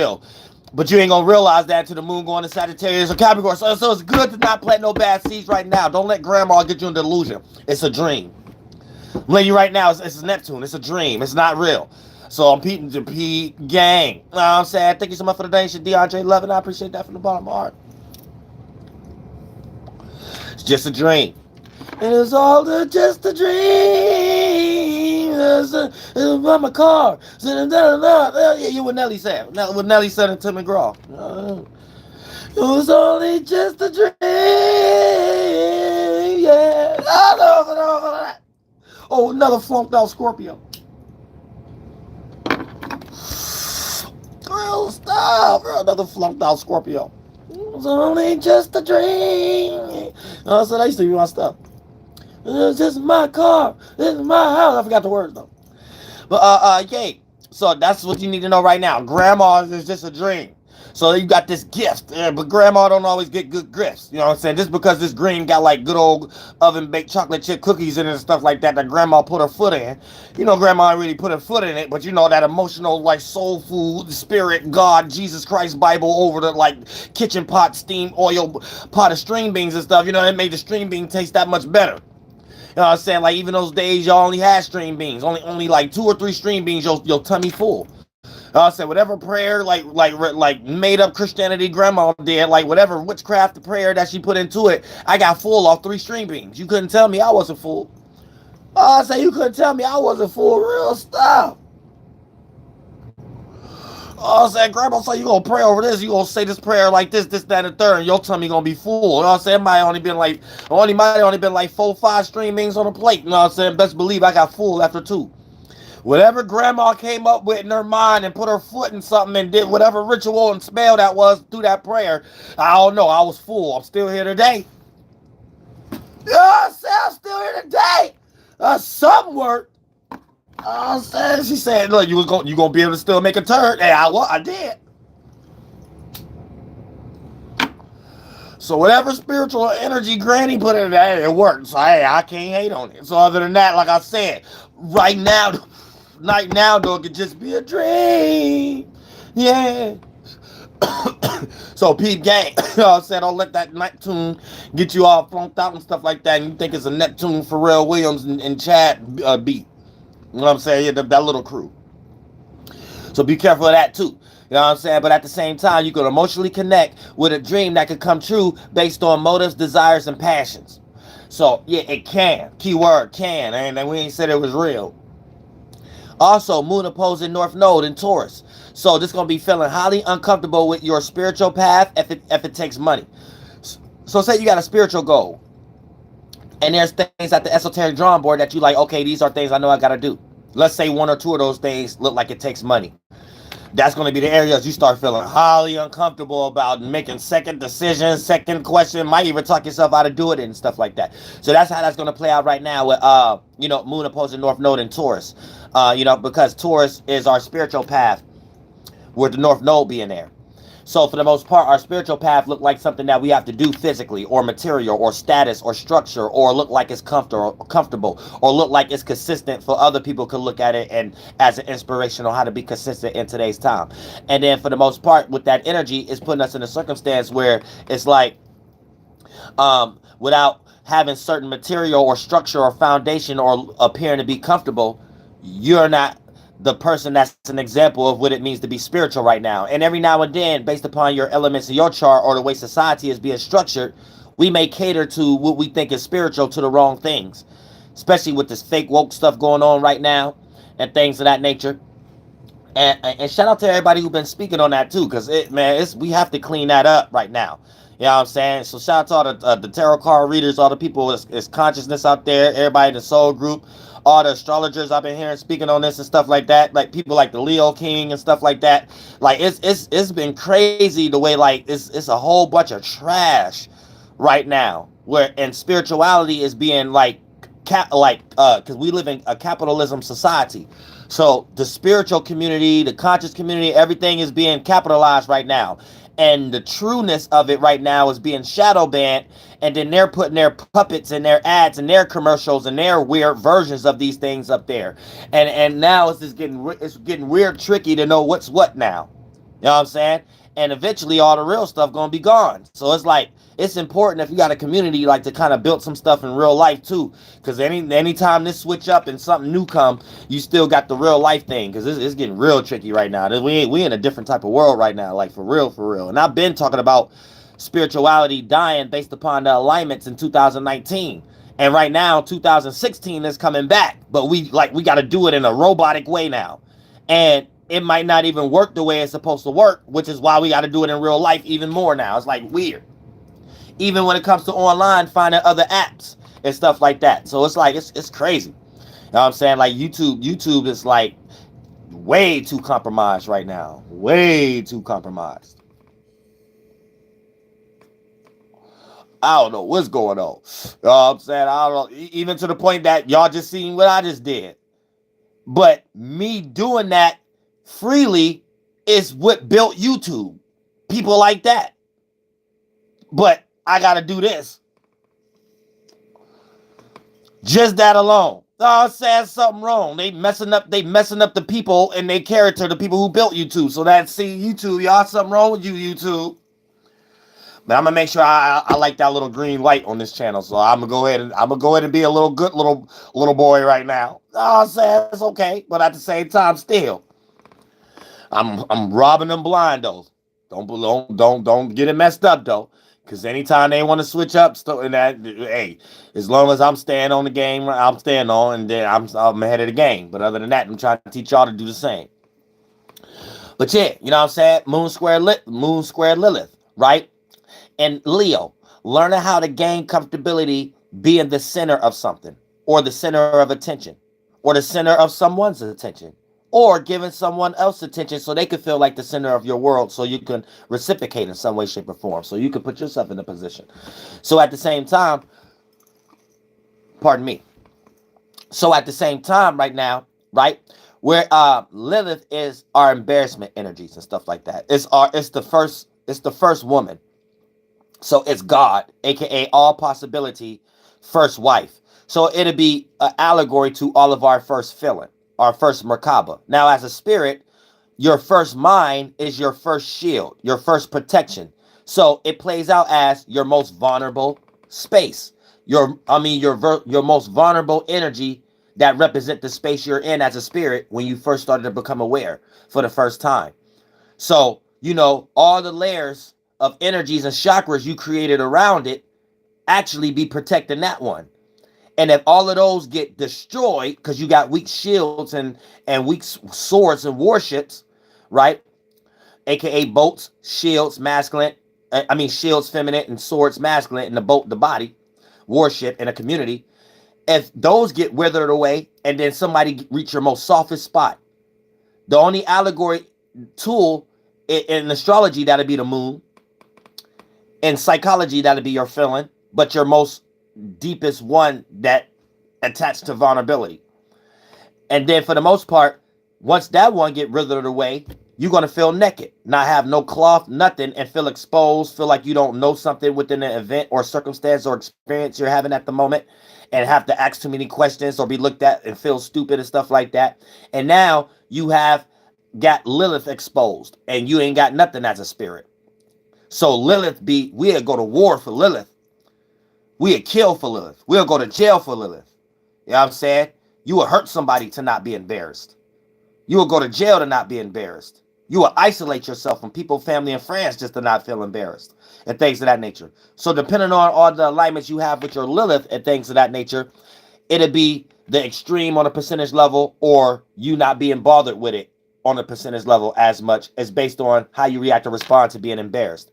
But you ain't gonna realize that until the moon going to Sagittarius or Capricorn. So it's good to not plant no bad seeds right now. Don't let grandma get you in delusion. It's a dream. I'm letting you right now, it's Neptune. It's a dream. It's not real. So I'm Pete to Pete gang. You know what I'm saying? Thank you so much for the donation, DeAndre Levin. I appreciate that from the bottom of my heart. It's just a dream. It was all just a dream. It's about my car. You what Nelly said. What Nelly said in Tim McGraw. It was only just a dream. Yeah. Oh, another flunked out Scorpio. Real stuff. Another flunked out Scorpio. It was only just a dream. So that used to be my stuff. This is my car. This is my house. I forgot the words though. But yay. So that's what you need to know right now. Grandma is just a dream. So you got this gift, but grandma don't always get good gifts. You know what I'm saying? Just because this green got like good old oven baked chocolate chip cookies in it and stuff like that grandma put her foot in. Grandma really put her foot in it, but that emotional like soul food, spirit, God, Jesus Christ, Bible over the like kitchen pot, steam oil pot of string beans and stuff. It made the string bean taste that much better. You know what I'm saying? Like even those days y'all only had string beans, only like 2 or 3 string beans, your tummy full. I said whatever prayer like made up Christianity grandma did, like whatever witchcraft prayer that she put into it, I got full off 3 string beans. You couldn't tell me I wasn't full. I say you couldn't tell me I wasn't full. Real stuff. I said, grandma, so you gonna pray over this? You gonna say this prayer like this, that, and the third, and your tummy gonna be full. You know what I'm saying? It might only been like 4, 5 string beans on a plate. You know what I'm saying? Best believe I got full after 2. Whatever grandma came up with in her mind and put her foot in something and did whatever ritual and spell that was through that prayer, I don't know. I was full. I'm still here today. I said I'm still here today. Something worked. She said, look, you gonna be able to still make a turn. Hey, I did. So whatever spiritual energy Granny put in there, it worked. So hey, I can't hate on it. So other than that, like I said, right now, though, it could just be a dream. Yeah. So Pete gang, I said, don't let that Neptune get you all flunked out and stuff like that. And you think it's a Neptune Pharrell Williams and Chad beat. You know what I'm saying? Yeah, that little crew. So be careful of that too. You know what I'm saying? But at the same time, you can emotionally connect with a dream that could come true based on motives, desires, and passions. So yeah, it can. Keyword can. And we ain't said it was real. Also, moon opposing North Node in Taurus. So this gonna be feeling highly uncomfortable with your spiritual path if it takes money. So say you got a spiritual goal, and there's things at the esoteric drawing board that you like. Okay, these are things I know I gotta do. Let's say one or two of those things look like it takes money. That's going to be the areas you start feeling highly uncomfortable about making second decisions, second question, might even talk yourself out of doing it and stuff like that. So that's how that's going to play out right now with moon opposing North Node in Taurus. Because Taurus is our spiritual path with the North Node being there. So for the most part, our spiritual path look like something that we have to do physically or material or status or structure, or look like it's comfortable, or look like it's consistent for other people to look at it and as an inspiration on how to be consistent in today's time. And then for the most part, with that energy, it's putting us in a circumstance where it's like, without having certain material or structure or foundation or appearing to be comfortable, you're not the person that's an example of what it means to be spiritual right now. And every now and then, based upon your elements of your chart or the way society is being structured, we may cater to what we think is spiritual to the wrong things, especially with this fake woke stuff going on right now and things of that nature. And shout out to everybody who's been speaking on that too, because we have to clean that up right now. You know what I'm saying? So shout out to all the tarot card readers, all the people is consciousness out there, everybody in the soul group, all the astrologers I've been hearing speaking on this and stuff like that, like people like the Leo King and stuff like that. Like it's been crazy the way like it's a whole bunch of trash right now, where and spirituality is being like because we live in a capitalism society. So the spiritual community, the conscious community, everything is being capitalized right now. And the trueness of it right now is being shadow banned. And then they're putting their puppets and their ads and their commercials and their weird versions of these things up there. And now it's just getting weird, tricky to know what's what now. You know what I'm saying? And eventually all the real stuff gonna be gone. So it's like, it's important if you got a community like to kind of build some stuff in real life too. Because anytime this switch up and something new come, you still got the real life thing. Because it's getting real tricky right now. We in a different type of world right now, like for real, for real. And I've been talking about spirituality dying based upon the alignments in 2019. And right now, 2016 is coming back. But we got to do it in a robotic way now. And it might not even work the way it's supposed to work, which is why we got to do it in real life even more now. It's like weird. Even when it comes to online, finding other apps and stuff like that. So it's like, it's crazy. You know what I'm saying? Like YouTube is like way too compromised right now. Way too compromised. I don't know what's going on. You know what I'm saying? I don't know. Even to the point that y'all just seen what I just did. But me doing that freely is what built YouTube. People like that. But I gotta do this. Just that alone. Oh, I'm saying something wrong. They messing up the people and their character, the people who built YouTube. So that YouTube, y'all, something wrong with you, YouTube. But I'm gonna make sure I like that little green light on this channel. So I'm gonna go ahead and be a little good little boy right now. Oh, I'm saying it's okay, but at the same time, still, I'm robbing them blind though. Don't get it messed up though. Because anytime they want to switch up, hey, as long as I'm staying on the game, I'm staying on, and then I'm ahead of the game. But other than that, I'm trying to teach y'all to do the same. But yeah, you know what I'm saying? Moon square Lilith, right? And Leo, learning how to gain comfortability being the center of something, or the center of attention, or the center of someone's attention, or giving someone else attention so they can feel like the center of your world, so you can reciprocate in some way, shape, or form, so you can put yourself in a position. So at the same time, pardon me. So at the same time right now, right, where Lilith is our embarrassment energies and stuff like that. It's the first woman. So it's God, aka all possibility, first wife. So it'll be an allegory to all of our first feeling, our first Merkaba. Now, as a spirit, your first mind is your first shield, your first protection. So it plays out as your most vulnerable space, your most vulnerable energy that represent the space you're in as a spirit when you first started to become aware for the first time. So, all the layers of energies and chakras you created around it actually be protecting that one. And if all of those get destroyed because you got weak shields and weak swords and warships, right? AKA boats, shields, masculine. I mean, shields, feminine, and swords, masculine, and the boat, the body, warship in a community. If those get withered away and then somebody reach your most softest spot, the only allegory tool in astrology, that'll be the moon. In psychology, that'll be your feeling, but your most deepest one that attached to vulnerability. And then for the most part, once that one get withered away, you're going to feel naked, not have no cloth, nothing, and feel exposed, feel like you don't know something within an event or circumstance or experience you're having at the moment, and have to ask too many questions or be looked at and feel stupid and stuff like that. And now you have got Lilith exposed, and you ain't got nothing as a spirit. So Lilith we'll go to war for Lilith. We'll kill for Lilith. We'll go to jail for Lilith. You know what I'm saying? You will hurt somebody to not be embarrassed. You will go to jail to not be embarrassed. You will isolate yourself from people, family, and friends just to not feel embarrassed and things of that nature. So depending on all the alignments you have with your Lilith and things of that nature, it'll be the extreme on a percentage level or you not being bothered with it on a percentage level as much as based on how you react or respond to being embarrassed.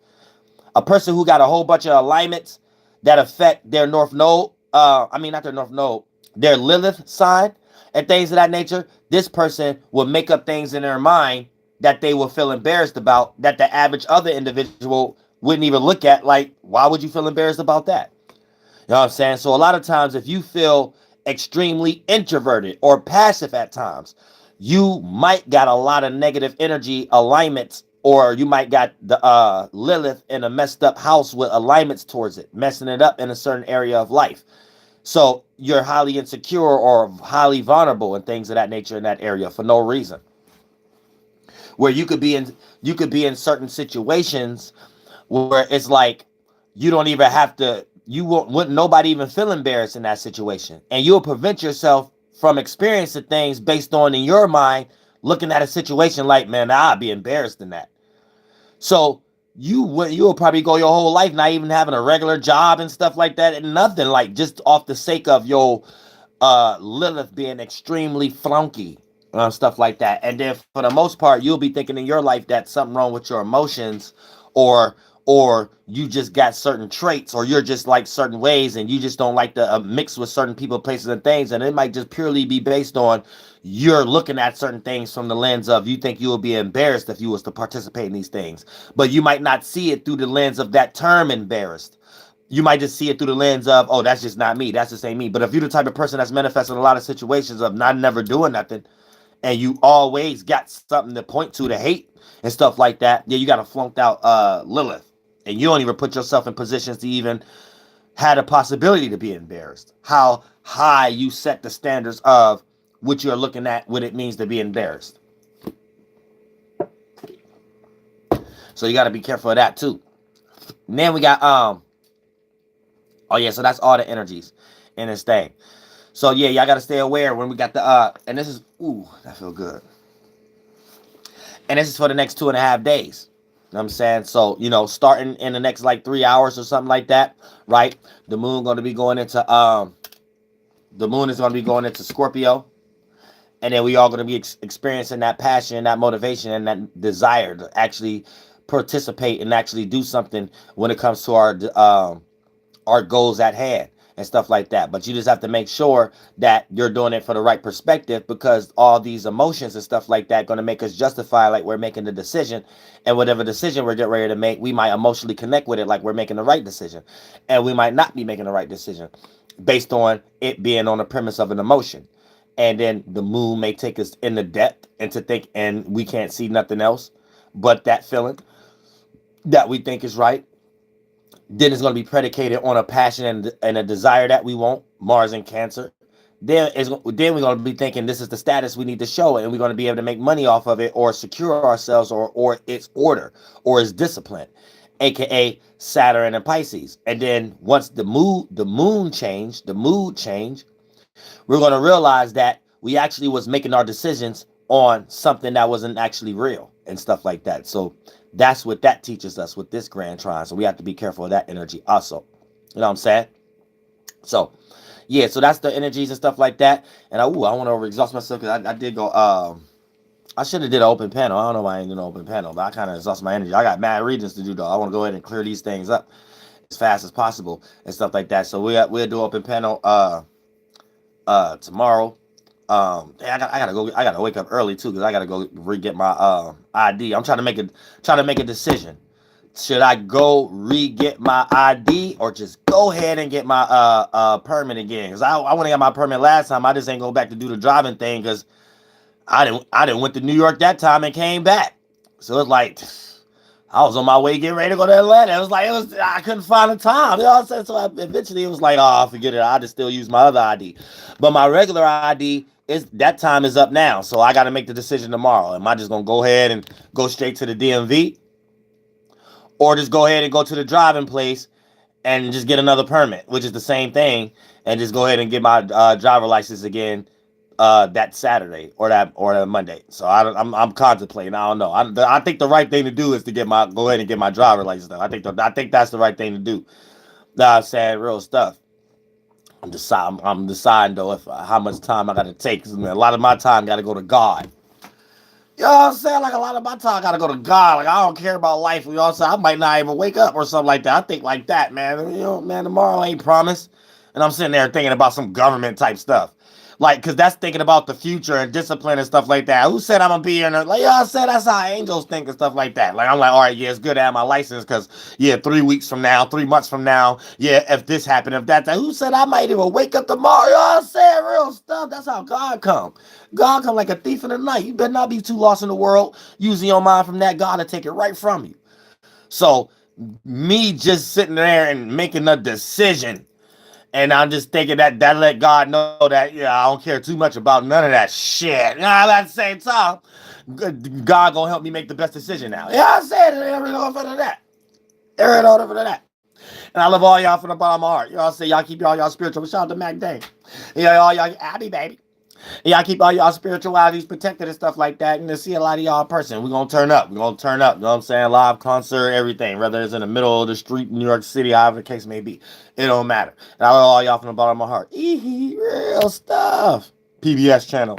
A person who got a whole bunch of alignments that affect their North Node, not their North Node, their Lilith sign and things of that nature, this person will make up things in their mind that they will feel embarrassed about that the average other individual wouldn't even look at. Like, why would you feel embarrassed about that? You know what I'm saying? So a lot of times if you feel extremely introverted or passive at times, you might got a lot of negative energy alignments, or you might got the Lilith in a messed up house with alignments towards it, messing it up in a certain area of life. So you're highly insecure or highly vulnerable and things of that nature in that area for no reason. Where you could be in certain situations where it's like you don't even have to, wouldn't nobody even feel embarrassed in that situation. And you'll prevent yourself from experiencing things based on, in your mind, looking at a situation like, man, I'd be embarrassed in that. So you'll probably go your whole life not even having a regular job and stuff like that, and nothing, like just off the sake of your Lilith being extremely flunky, stuff like that. And then for the most part, you'll be thinking in your life that something wrong with your emotions, or you just got certain traits, or you're just like certain ways, and you just don't like to mix with certain people, places, and things. And it might just purely be based on you're looking at certain things from the lens of you think you would be embarrassed if you was to participate in these things, but you might not see it through the lens of that term embarrassed. You might just see it through the lens of, oh, that's just not me. That's just ain't me. But if you're the type of person that's manifesting a lot of situations of not never doing nothing, and you always got something to point to hate and stuff like that, yeah, you got to flunked out Lilith. And you don't even put yourself in positions to even have the possibility to be embarrassed. How high you set the standards of what you're looking at, what it means to be embarrassed. So you got to be careful of that too. And then we got, so that's all the energies in this thing. So yeah, y'all got to stay aware when we got the, and this is, ooh, that feel good. And this is for the next 2.5 days. You know what I'm saying? So, starting in the next like 3 hours or something like that, right? The moon is going to be going into Scorpio. And then we all going to be experiencing that passion, that motivation, and that desire to actually participate and actually do something when it comes to our goals at hand and stuff like that. But you just have to make sure that you're doing it for the right perspective, because all these emotions and stuff like that going to make us justify like we're making the decision, and whatever decision we're getting ready to make, we might emotionally connect with it like we're making the right decision, and we might not be making the right decision based on it being on the premise of an emotion. And then the moon may take us in the depth and to think, and we can't see nothing else but that feeling that we think is right. Then it's going to be predicated on a passion and a desire that we want, Mars and Cancer. Then we're going to be thinking this is the status we need to show, and we're going to be able to make money off of it, or secure ourselves, or its order, or its discipline, aka Saturn and Pisces. And then once the mood change, we're going to realize that we actually was making our decisions on something that wasn't actually real and stuff like that. So that's what that teaches us with this grand trine. So we have to be careful of that energy also. You know what I'm saying? So yeah, so that's the energies and stuff like that. And I want to overexhaust myself because I did go. I should have did an open panel. I don't know why I ain't doing an open panel, but I kind of exhaust my energy. I got mad readings to do though. I want to go ahead and clear these things up as fast as possible and stuff like that. So we'll do open panel tomorrow. I gotta wake up early too because I gotta go re-get my ID. I'm trying to make a decision. Should I go re-get my ID or just go ahead and get my permit again? Because I want to get my permit last time. I just ain't go back to do the driving thing because I didn't went to New York that time and came back. So it's like I was on my way getting ready to go to Atlanta. I couldn't find the time. You know what I'm saying? So eventually it was like, oh, forget it. I just still use my other ID. But my regular ID is that time is up now. So I got to make the decision tomorrow. Am I just going to go ahead and go straight to the DMV? Or just go ahead and go to the driving place and just get another permit, which is the same thing, and just go ahead and get my driver license again that Saturday or that Monday. So I'm contemplating. I don't know. I think the right thing to do is to go ahead and get my driver license. I think that's the right thing to do. Nah, I'm saying real stuff. I'm deciding though if how much time I got to take. Cause a lot of my time got to go to God. You know what I'm saying? Like a lot of my time gotta go to God. Like I don't care about life. You know what I'm saying? I might not even wake up or something like that. I think like that, man. You know, man, tomorrow ain't promised. And I'm sitting there thinking about some government type stuff. Like, cause that's thinking about the future and discipline and stuff like that. Who said I'm gonna be here? Like, yeah, I said that's how angels think and stuff like that. Like, I'm like, all right, yeah, it's good to have my license, cause yeah, 3 weeks from now, 3 months from now, yeah, if this happened, if that, who said I might even wake up tomorrow? You know what I'm saying? Real stuff. That's how God come. God come like a thief in the night. You better not be too lost in the world using your mind from that. God to take it right from you. So me just sitting there and making a decision. And I'm just thinking that let God know that, yeah, I don't care too much about none of that shit. You know, at the same time, God gonna help me make the best decision now. Yeah, I said it every order for that. Every order for that. And I love all y'all from the bottom of my heart. You know what I'm saying? Y'all keep y'all spiritual. Shout out to Mac Dang. Y'all Abby, baby. Y'all keep all y'all spiritualities protected and stuff like that. And to see a lot of y'all in person, we're going to turn up. We're going to turn up. You know what I'm saying? Live concert, everything. Whether it's in the middle of the street in New York City, however the case may be. It don't matter. And I love all y'all from the bottom of my heart. Real stuff. PBS channel.